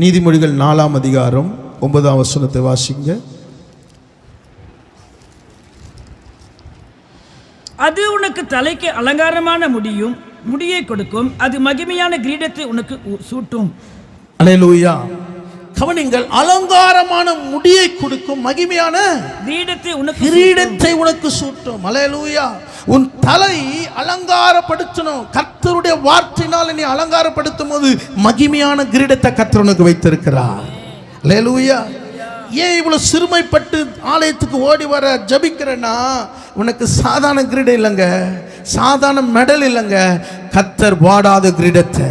நீதிமொழிகள் 4ஆம் அதிகாரம் 9ஆம் வசனத்தை வாசிங்க. அது உனக்கு தலைக்கு அலங்காரமான முடியை கொடுக்கும், அது மகிமையான கிரீடத்தை உனக்கு சூட்டும். அல்லேலூயா. கவனிங்கள், அலங்காரமான முடியை கொடுக்கும், மகிமையான கிரீடத்தை உனக்கு சூட்டும். அல்லேலூயா. உன் தலை அலங்காரப்படுத்தணும். கர்த்தருடைய வார்த்தையினால் நீ அலங்காரப்படுத்தும் போது மகிமையான கிரீடத்தை கர்த்தர் உனக்கு வைத்திருக்கிறார். அல்லேலூயா. ஏன் இவ்வளவு சிறுமைப்பட்டு ஆலயத்துக்கு ஓடி வர ஜபிக்கிறேன்னா, உனக்கு சாதாரண கிரீடம் இல்லைங்க, சாதாரண மெடல் இல்லைங்க. கர்த்தர் வாடாத கிரீடத்தை,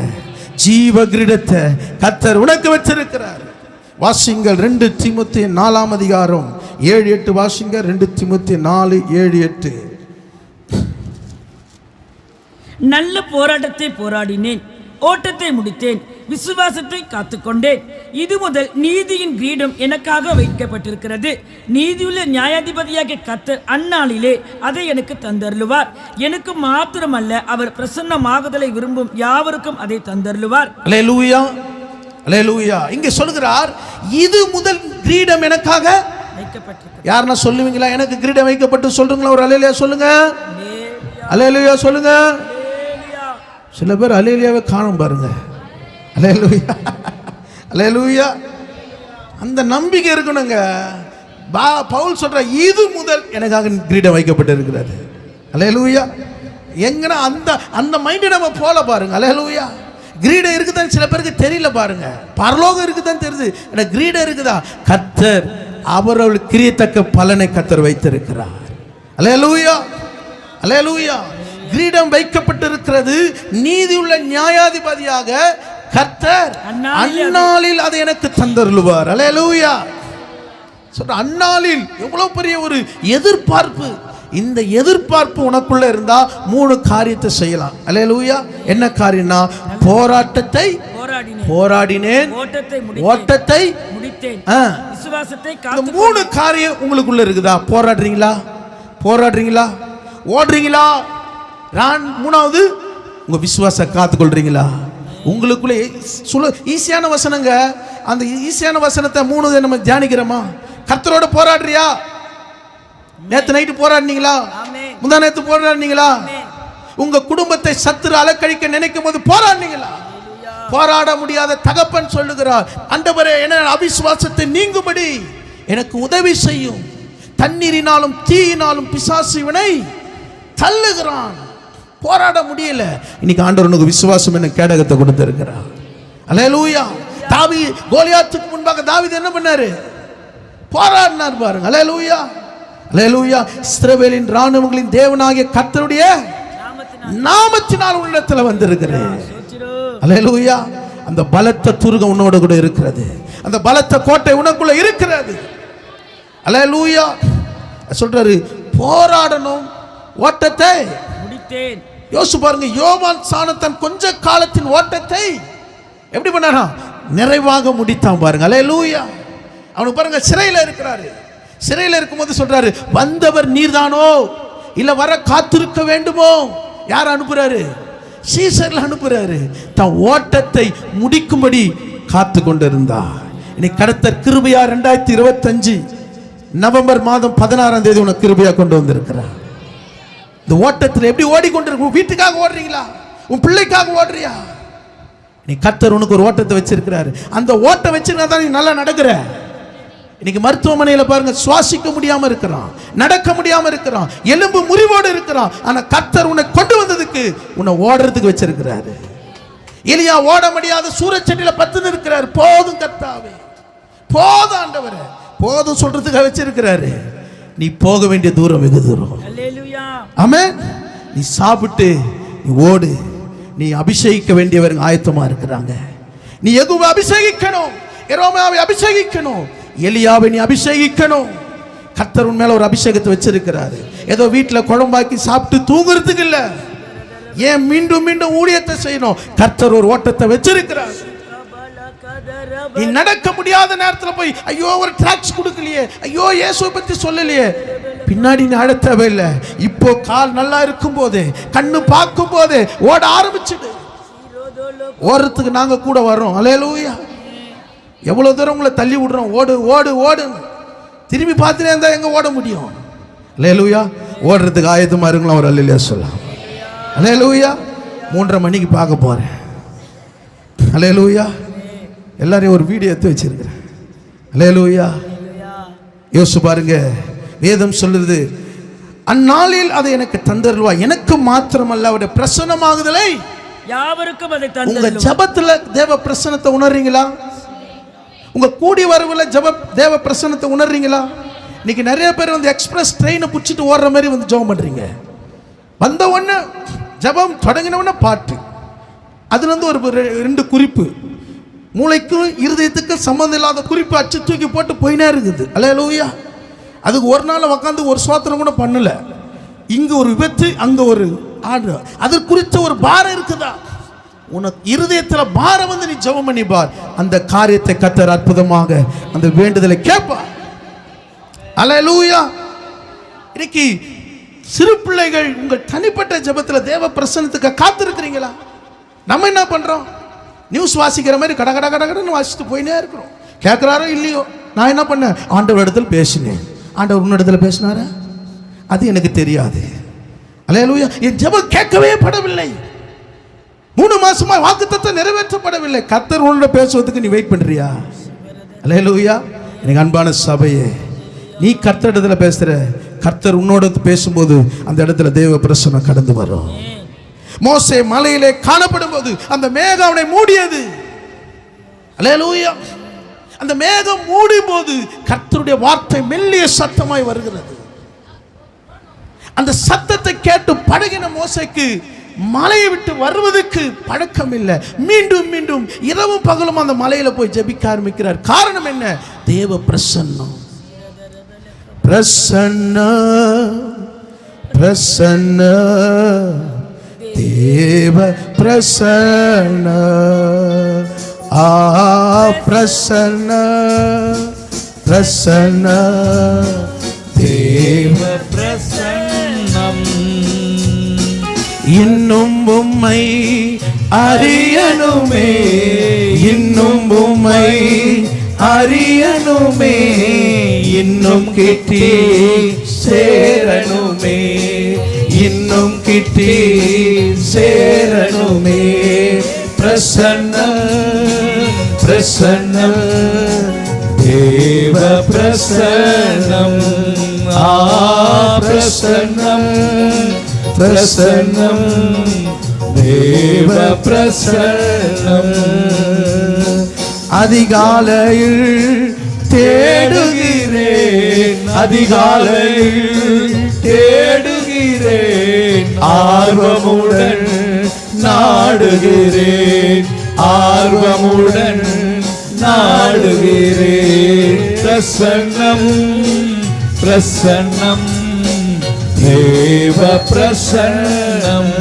ஜீவ கிரீடத்தை கர்த்தர் உனக்கு வச்சிருக்கிறார். வாசிங்கள் 2 தீமோத்தேயு 4ஆம் அதிகாரம் 7-8 வாசிங்க. 2 தீமோத்தேயு 4:7-8. நல்ல போராட்டத்தை போராடினேன், ஓட்டத்தை முடித்தேன், விசுவாசத்தை காத்துக்கொண்டேன். இது முதல் நீதியின் கிரீடம் எனக்காக வைக்கப்பட்டிருக்கிறது. நீதியுள்ள நியாயாதிபதியாகிய கர்த்தர் அந்நாளிலே அதை எனக்கு தந்தருளுவார். எனக்கு மாத்திரமல்ல, அவர் பிரசன்னமாகுதலை விரும்பும் யாவருக்கும் அதை தந்தருளுவார். அல்லேலூயா, அல்லேலூயா. இங்கே சொல்கிறார், இது முதல் கிரீடம் எனக்காக வைக்கப்பட்டிருக்கிறது. யாருன்னா சொல்லுவீங்களா? எனக்கு கிரீடம் வைக்கப்பட்டு சொல்றீங்களா? ஒரு அல்லேலூயா சொல்லுங்க. அல்லேலூயா சொல்லுங்க. சில பேர் அல்லேலூயாவை காணும் பாருங்க. அல்லேலூயா, அல்லேலூயா. அந்த நம்பிக்கை இருக்கணுங்க. பவுல் சொல்ற, இது முதல் எனக்காக கிரீடம் வைக்கப்பட்டிருக்கிறது. அல்லேலூயா. எங்கன்னா அந்த அந்த மைண்ட் நம்ம போல பாருங்க. அல்லேலூயா. கிரீடம் இருக்குதான் சில பேருக்கு தெரியல பாருங்க. பரலோகம் இருக்குதான் தெரியுது, எனக்கு கிரீடம் இருக்குதா? கர்த்தர் அவர்கள் கிரியத்தக்க பலனை கர்த்தர் வைத்திருக்கிறார். அல்லேலூயா, அல்லேலூயா. கிரீடம் வைக்கப்பட்டிருக்கிறது. நீதியுள்ள நியாயாதிபதியாக கர்த்தர் அந்நாளில் அதை எனக்கு தந்தருளுவார். அல்லேலூயா. சொல்ற அந்நாளில் எவ்வளவு பெரிய ஒரு எதிர்பார்ப்பு. இந்த எதிர்பார்ப்பு உனக்குள்ள இருந்தா 3 காரியத்தை செய்யலாம். அல்லேலூயா. என்ன காரியம்னா, போராட்டத்தை போராடினேன், ஓட்டத்தை முடித்தேன், விசுவாசத்தை காத்து. 3 காரியம் உங்களுக்குள்ள இருக்குதா? போராடுறீங்களா, ஓடுறீங்களா? 3வது, உங்க விசுவாச காத்துக்கொள்றீங்களா? உங்களுக்குள்ளே ஈஸியான வசனங்க. அந்த ஈஸியான வசனத்தை 3 நம்ம தியானிக்கிறோமா? கர்த்தரோட போராடுறியா? நேத்து நைட்டு போராடினீங்களா? முந்தா நேத்து போராடினீங்களா? உங்க குடும்பத்தை சத்துரு அலக்கழிக்க நினைக்கும் போது போராடினீங்களா? போராட முடியாத தகப்பன் சொல்லுகிறார், ஆண்டவரே, என அவிசுவாசத்தை நீங்கும்படி எனக்கு உதவி செய்யும். தண்ணீரினாலும் தீயினாலும் பிசாசு இவனை தள்ளுகிறான். போராட முடியல. இன்னைக்கு ஆண்டவர் உனக்கு விசுவாசம் என்ன கேடகத்தை கொடுத்திருக்கிறார். அல்லேலூயா. கோலியாத்துக்கு முன்பாக தாவீது என்ன பண்ணாரு? போராடினார் பாருங்க. அல்லேலூயா, அல்லேலூயா. இஸ்ரவேலின் ராணுவங்களின் தேவனாகிய கர்த்தருடைய நாமத்தினால் உள்ளத்துல வந்திருக்கிறேன். அல்லேலூயா. அந்த பலத்த துருகம் உன்னோட கூட இருக்கிறது. அந்த பலத்த கோட்டை உனக்குள்ள இருக்கிறது. அல்லேலூயா. சொல்றாரு, போராடணும், ஓட்டத்தை முடித்தேன். யோசிச்சு பாருங்க, யோவான் சானத்தன் கொஞ்ச காலத்தின் ஓட்டத்தை எப்படி பண்ணானா? நிறைவாக முடித்தான் பாருங்க. அல்லேலூயா. அவனுக்கு பாருங்க, சிறையில் இருக்கிறாரு. சிறையில் இருக்கும்போது சொல்றாரு, வந்தவர் நீர்தானோ, இல்ல வர காத்திருக்க வேண்டுமோ? யார் அனுப்புறாரு? சீசர்ல அனுப்புறாரு. தன் ஓட்டத்தை முடிக்கும்படி காத்து கொண்டிருந்தார். இன்னைக்கு கர்த்தர் கிருபையா 2025 நவம்பர் மாதம் 16ஆம் தேதி உனக்கு கிருபையா கொண்டு வந்திருக்கிறார். இந்த ஓட்டத்தில் எப்படி ஓடிக்கொண்டிருக்க? வீட்டுக்காக ஓடுறீங்களா? உன் பிள்ளைக்காக ஓடுறியா? நீ கர்த்தர் உனக்கு ஒரு ஓட்டத்தை வச்சிருக்கிறாரு. அந்த ஓட்டம் வச்சிருந்தா தான் நீ நல்லா நடக்கிற. இன்னைக்கு மருத்துவமனையில் பாருங்க, சுவாசிக்க முடியாம இருக்கிறான், நடக்க முடியாம இருக்கிறான், எலும்பு முறிவோடு இருக்கிறான். ஆனா கர்த்தர் உன்னை கொண்டு வந்ததுக்கு உன்னை ஓடுறதுக்கு வச்சிருக்கிறாரு. எலியா ஓட முடியாத சூரச்செடியில பத்து இருக்கிறார். போதும் கர்த்தாவே, போதும் ஆண்டவரே, போதும் சொல்றதுக்காக வச்சிருக்கிறாரு. நீ போக வேண்டிய தூரம் வெகு தூரம். ஆமென். நீ சாப்பிட்டு நீ ஓடு. நீ அபிஷேகிக்க வேண்டியவர்கள் ஆயத்தமா இருக்கிறாங்க. நீ யெகோவா அபிஷேகிக்கணும், யெரோமியாவை அபிஷேகிக்கணும், எலியாவை நீ அபிஷேகிக்கணும். கர்த்தர் உன் மேல ஒரு அபிஷேகத்தை வச்சிருக்கிறாரு. ஏதோ வீட்டில் குழம்பாக்கி சாப்பிட்டு தூங்குறதுக்கு இல்ல. ஏன் மீண்டும் மீண்டும் ஊழியத்தை செய்யணும்? கர்த்தர் ஒரு ஓட்டத்தை வச்சிருக்கிறார். நீ நடக்க முடியாத நேரத்தில் போய் ஐயோ ஒரு டிராக்ஸ் கொடுக்கலையே, ஐயோ இயேசுவை பத்தி சொல்லலையே, பின்னாடி நீ அழத்தவே இல்லை. இப்போ கால் நல்லா இருக்கும் போது, கண்ணு பார்க்கும் போது ஓட ஆரம்பிச்சுடு. ஓடுறதுக்கு நாங்க கூட வர்றோம். அல்லேலூயா. எவ்வளவு தூரம் உங்களை தள்ளி விடுறோம். ஓடு ஓடு ஓடு. திரும்பி பார்த்துட்டே இருந்தா எங்க ஓட முடியும்? அல்லேலூயா. ஓடுறதுக்கு ஆயத்தமா இருக்கலாம். ஒரு அல்லேலூயா சொல்லலாம். அல்லேலூயா. 3:30 மணிக்கு பார்க்க போறேன். அல்லேலூயா. எல்லாரையும் ஒரு வீடியோ எடுத்து வச்சிருக்கிறேன். அல்லேலூயா. யோசிச்சு பாருங்க, வேதம் சொல்லுது, அந்நாளில் அதை எனக்கு தந்தருள்வா. எனக்கு மாத்திரமல்ல, அவருடைய பிரசன்னமாகுதலை யாவருக்கும் அதை தந்தருள்வா. உங்க ஜெபத்துல தேவ பிரசன்னத்தை உணர்றீங்களா? உங்க கூடி வரவுல தேவ பிரசன்னத்தை உணர்றீங்களா? இன்னைக்கு நிறைய பேர் வந்து எக்ஸ்பிரஸ் ட்ரெயினை பிடிச்சிட்டு ஓடுற மாதிரி வந்து ஜெபம் பண்றீங்க. வந்த உடனே ஜெபம் தொடங்கின உடனே பாட்டு. அதுல இருந்து ஒரு 2 குறிப்பு, மூளைக்கும் இருதயத்துக்கும் சம்பந்தம் இல்லாத குறிப்பு அச்சு தூக்கி போட்டு போயினே இருக்குது. அல்லேலூயா. அதுக்கு ஒரு நாள் உட்காந்து ஒரு சோத்திரம் கூட பண்ணல. இங்க ஒரு விபத்து, அங்க ஒரு ஆடு, அது குறித்த ஒரு பாரம் இருக்குதா? உனக்கு இருதயத்தில் பாரம் வந்து நீ ஜெபம் பண்ணி பார், அந்த காரியத்தை கர்த்தர் அற்புதமாக அந்த வேண்டுதலை கேட்பார். அல்லேலூயா. இன்னைக்கு சிறு பிள்ளைகள் உங்கள் தனிப்பட்ட ஜெபத்தில் தேவ பிரசன்னத்துக்கு காத்திருக்கிறீங்களா? நம்ம என்ன பண்றோம்? நியூஸ் வாசிக்கிற மாதிரி கட கட கடன்னு வாசிச்சுட்டு போயினே இருக்கிறோம். கேட்குறாரோ இல்லையோ, நான் என்ன பண்ணேன்? ஆண்டவர் இடத்துல பேசினேன். ஆண்டவர் உன்னிடத்துல பேசினாரா? அது எனக்கு தெரியாது. அல்லேலூயா. என் ஜெபம் கேட்கவே படவில்லை. 3 மாசமா வாக்குத்தத்தம் நிறைவேற்றப்படவில்லை. கர்த்தர் உன்னோட பேசுவதற்கு நீ வெயிட் பண்றியா? அல்லேலூயா. எனக்கு அன்பான சபையே, நீ கர்த்தர் இடத்துல பேசுற, கர்த்தர் உன்னோட பேசும்போது அந்த இடத்துல தேவ பிரசன்னம் கடந்து வரும். மோசே மலையிலே காணப்படும் போது அந்த மேகம் அவனை மூடியது. அல்லேலூயா. அந்த மேகம் மூடும் போது கர்த்தருடைய வார்த்தை மெல்லிய சத்தமாய் வருகிறது. அந்த சத்தத்தை கேட்டு பழகின மோசேக்கு மலையை விட்டு வருவதற்கு பழக்கம் இல்லை. மீண்டும் மீண்டும் இரவும் பகலும் அந்த மலையில போய் ஜெபிக்க ஆரம்பிக்கிறார். காரணம் என்ன? தேவ பிரசன்னம். பிரசன்ன பிரசன்ன தேவ பிரசன்ன பிரசன்ன பிரசன்ன தேவ பிரசன்னம் இன்னும் உம்மை அறியணுமே, இன்னும் உம்மை அறியணுமே, இன்னும் கிட்டி சேரணுமே, இன்னும் கிட்டி சேரணுமே. பிரசன்ன பிரசன்னம் தேவ பிரசன்னம் பிரசன்னம் பிரசன்னம் தேவ பிரசன்னம். அதிகாலையில் தேடுகிறேன், அதிகாலையில் தேடுகிறேன், ஆர்வமுடன் நாடுகிறேன், ஆர்வமுடன் நாடுகிறேன். பிரசன்னம் பிரசன்னம் தேவ பிரசன்னம்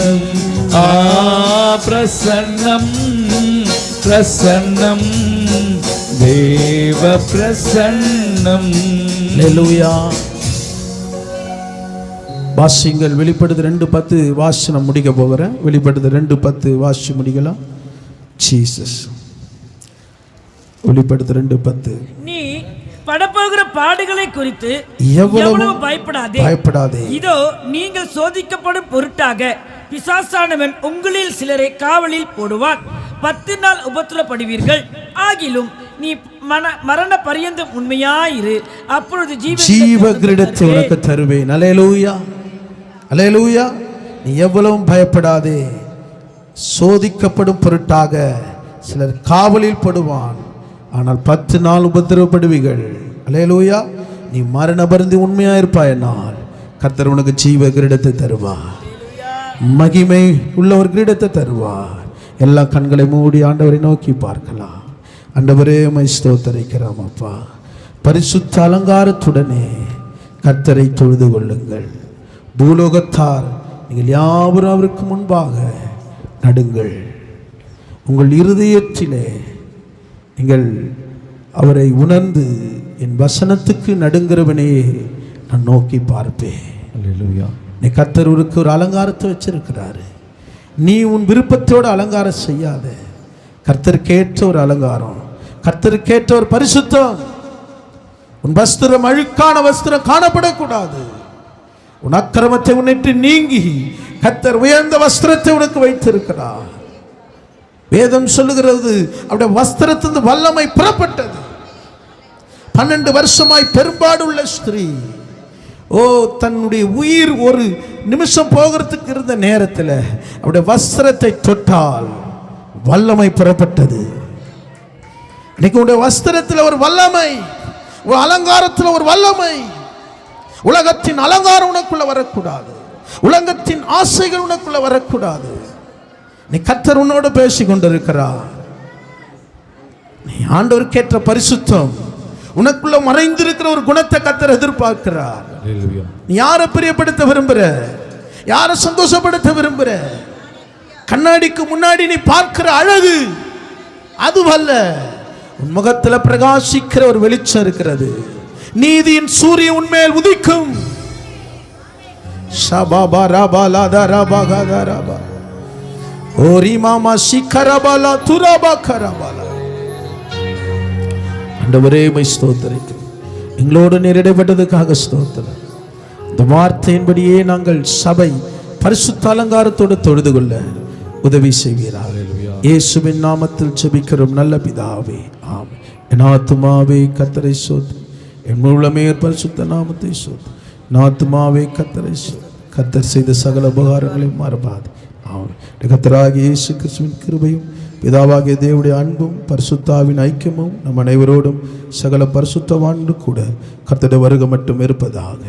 பிரசன்னம் பிரசன்னம் தேவ பிரசன்னம். அல்லேலூயா. வாசிங்கள். வெளிப்படுது 2:10 வாசி நான் முடிக்க போகிறேன். வெளிப்படுது 2:10 வாசி முடிக்கலாம். ஜீசஸ். வெளிப்படுது 2:10. நீ படப்போகிற பாடுகளை குறித்து எவ்வளவு பயப்படாதே. இதோ நீங்கள் சோதிக்கப்படும் பொருட்டாக பிசாசானவன் உங்களில் சிலரை காவலில் போடுவான். 10 நாள் உபத்திரப்படுவீர்கள். ஆகிலும் நீ மரண பரியந்தம் உண்மையாயிரு, அப்பொழுது ஜீவ கிரீடத்தை உனக்கு தருவேன். அல்லேலூயா. அல்லேலூயா. நீ எவ்வளவும் பயப்படாதே. சோதிக்கப்படும் பொருட்டாக சிலர் காவலில் படுவான், ஆனால் 10 நாள் உபத்திரப்படுவீர்கள். அல்லேலூயா. நீ மரண பரிந்து உண்மையாயிருப்பாயனால் கர்த்தர் உனக்கு ஜீவ கிரீடத்தை தருவார், மகிமை உள்ள ஒரு கிரீடத்தை தருவார். எல்லா கண்களை மூடி ஆண்டவரை நோக்கி பார்க்கலாம். ஆண்டவரே உம்மை ஸ்தோத்திரிக்கிறோம் அப்பா. பரிசுத்த அலங்காரத்துடனே கர்த்தரை தொழுது கொள்ளுங்கள். பூலோகத்தார் நீங்கள் யாவரும் அவருக்கு முன்பாக நடுங்கள். உங்கள் இருதயத்திலே நீங்கள் அவரை உணர்ந்து என் வசனத்துக்கு நடுங்கிறவனே நான் நோக்கி பார்ப்பேன். அல்லேலூயா. நீ கர்த்தருக்கு ஒரு அலங்காரத்தை வச்சிருக்கிறாரு. நீ உன் விருப்பத்தோடு அலங்காரம் செய்யாத. கர்த்தருக்கேற்ற ஒரு அலங்காரம், கர்த்தருக்கேற்ற ஒரு பரிசுத்தம். உன் வஸ்திரம் அழுக்கான வஸ்திரம் காணப்படக்கூடாது. உன் அக்கிரமத்தை உன்னிட்டு நீங்கி கர்த்தர் உயர்ந்த வஸ்திரத்தை உனக்கு வைத்திருக்கிறார். வேதம் சொல்லுகிறது அவருடைய வஸ்திரத்திலிருந்து வல்லமை புறப்பட்டது. 12 வருஷமாய் பெரும்பாடுள்ள ஸ்திரீ தன்னுடைய உயிர் ஒரு நிமிஷம் போகிறதுக்கு இருந்த நேரத்தில் அவருடைய வஸ்திரத்தை தொட்டால் வல்லமை புறப்பட்டது. இன்னைக்கு உடைய வஸ்திரத்தில் ஒரு வல்லமை, ஒரு அலங்காரத்தில் ஒரு வல்லமை. உலகத்தின் அலங்காரம் உனக்குள்ள வரக்கூடாது, உலகத்தின் ஆசைகள் உனக்குள்ள வரக்கூடாது. நீ கர்த்தர் உன்னோடு பேசிக் கொண்டிருக்கிறார். நீ ஆண்டவருக்கேற்ற பரிசுத்தம் உனக்குள்ள மறைந்திருக்கிற ஒரு குணத்தை கர்த்தர் எதிர்பார்க்கிறார். நீ யாரை பிரியப்படுத்த விரும்புற? யாரை சந்தோஷப்படுத்த விரும்புற? கண்ணாடிக்கு முன்னாடி நீ பார்க்கிற அழகு அதுவல்ல. உன் முகத்துல பிரகாசிக்கிற ஒரு வெளிச்சம் இருக்கிறது. நீதியின் சூரியன் உன்மேல் உதிக்கும். ஷபாபா ரபாலாதா ரபாகாதா ரபா ஓரி மாமா சிக்கரபாலா துரபா கரபாலா. ஆண்டவரே உம்மை ஸ்தோத்திரிக்கிறோம். எங்களோடு நீர் இடைப்பட்டதுக்காக ஸ்தோத்திரம். இந்த வார்த்தையின்படியே நாங்கள் சபை பரிசுத்த அலங்காரத்தோடு தொழுது கொள்ள உதவி செய்வீராக. இயேசுவின் நாமத்தில் ஜெபிக்கிறோம் நல்ல பிதாவே, ஆமென். என் ஆத்துமாவே கர்த்தரை ஸ்தோத்திரி, என் முழுமே பரிசுத்த நாமத்தை ஸ்தோத்திரி. என் ஆத்துமாவே கர்த்தரை ஸ்தோத்திரி. கர்த்தர் செய்த சகல உபகாரங்களையும் மறவாது. ஆமென். கர்த்தராகிய இயேசு கிறிஸ்துவின் கிருபையும் பிதாவாகிய தேவனுடைய அன்பும் பரிசுத்தாவின் ஐக்கியமும் நம் அனைவரோடும் சகல பரிசுத்தவான்களும் கூட கர்த்தருடைய வருகை மட்டும் இருப்பதாக.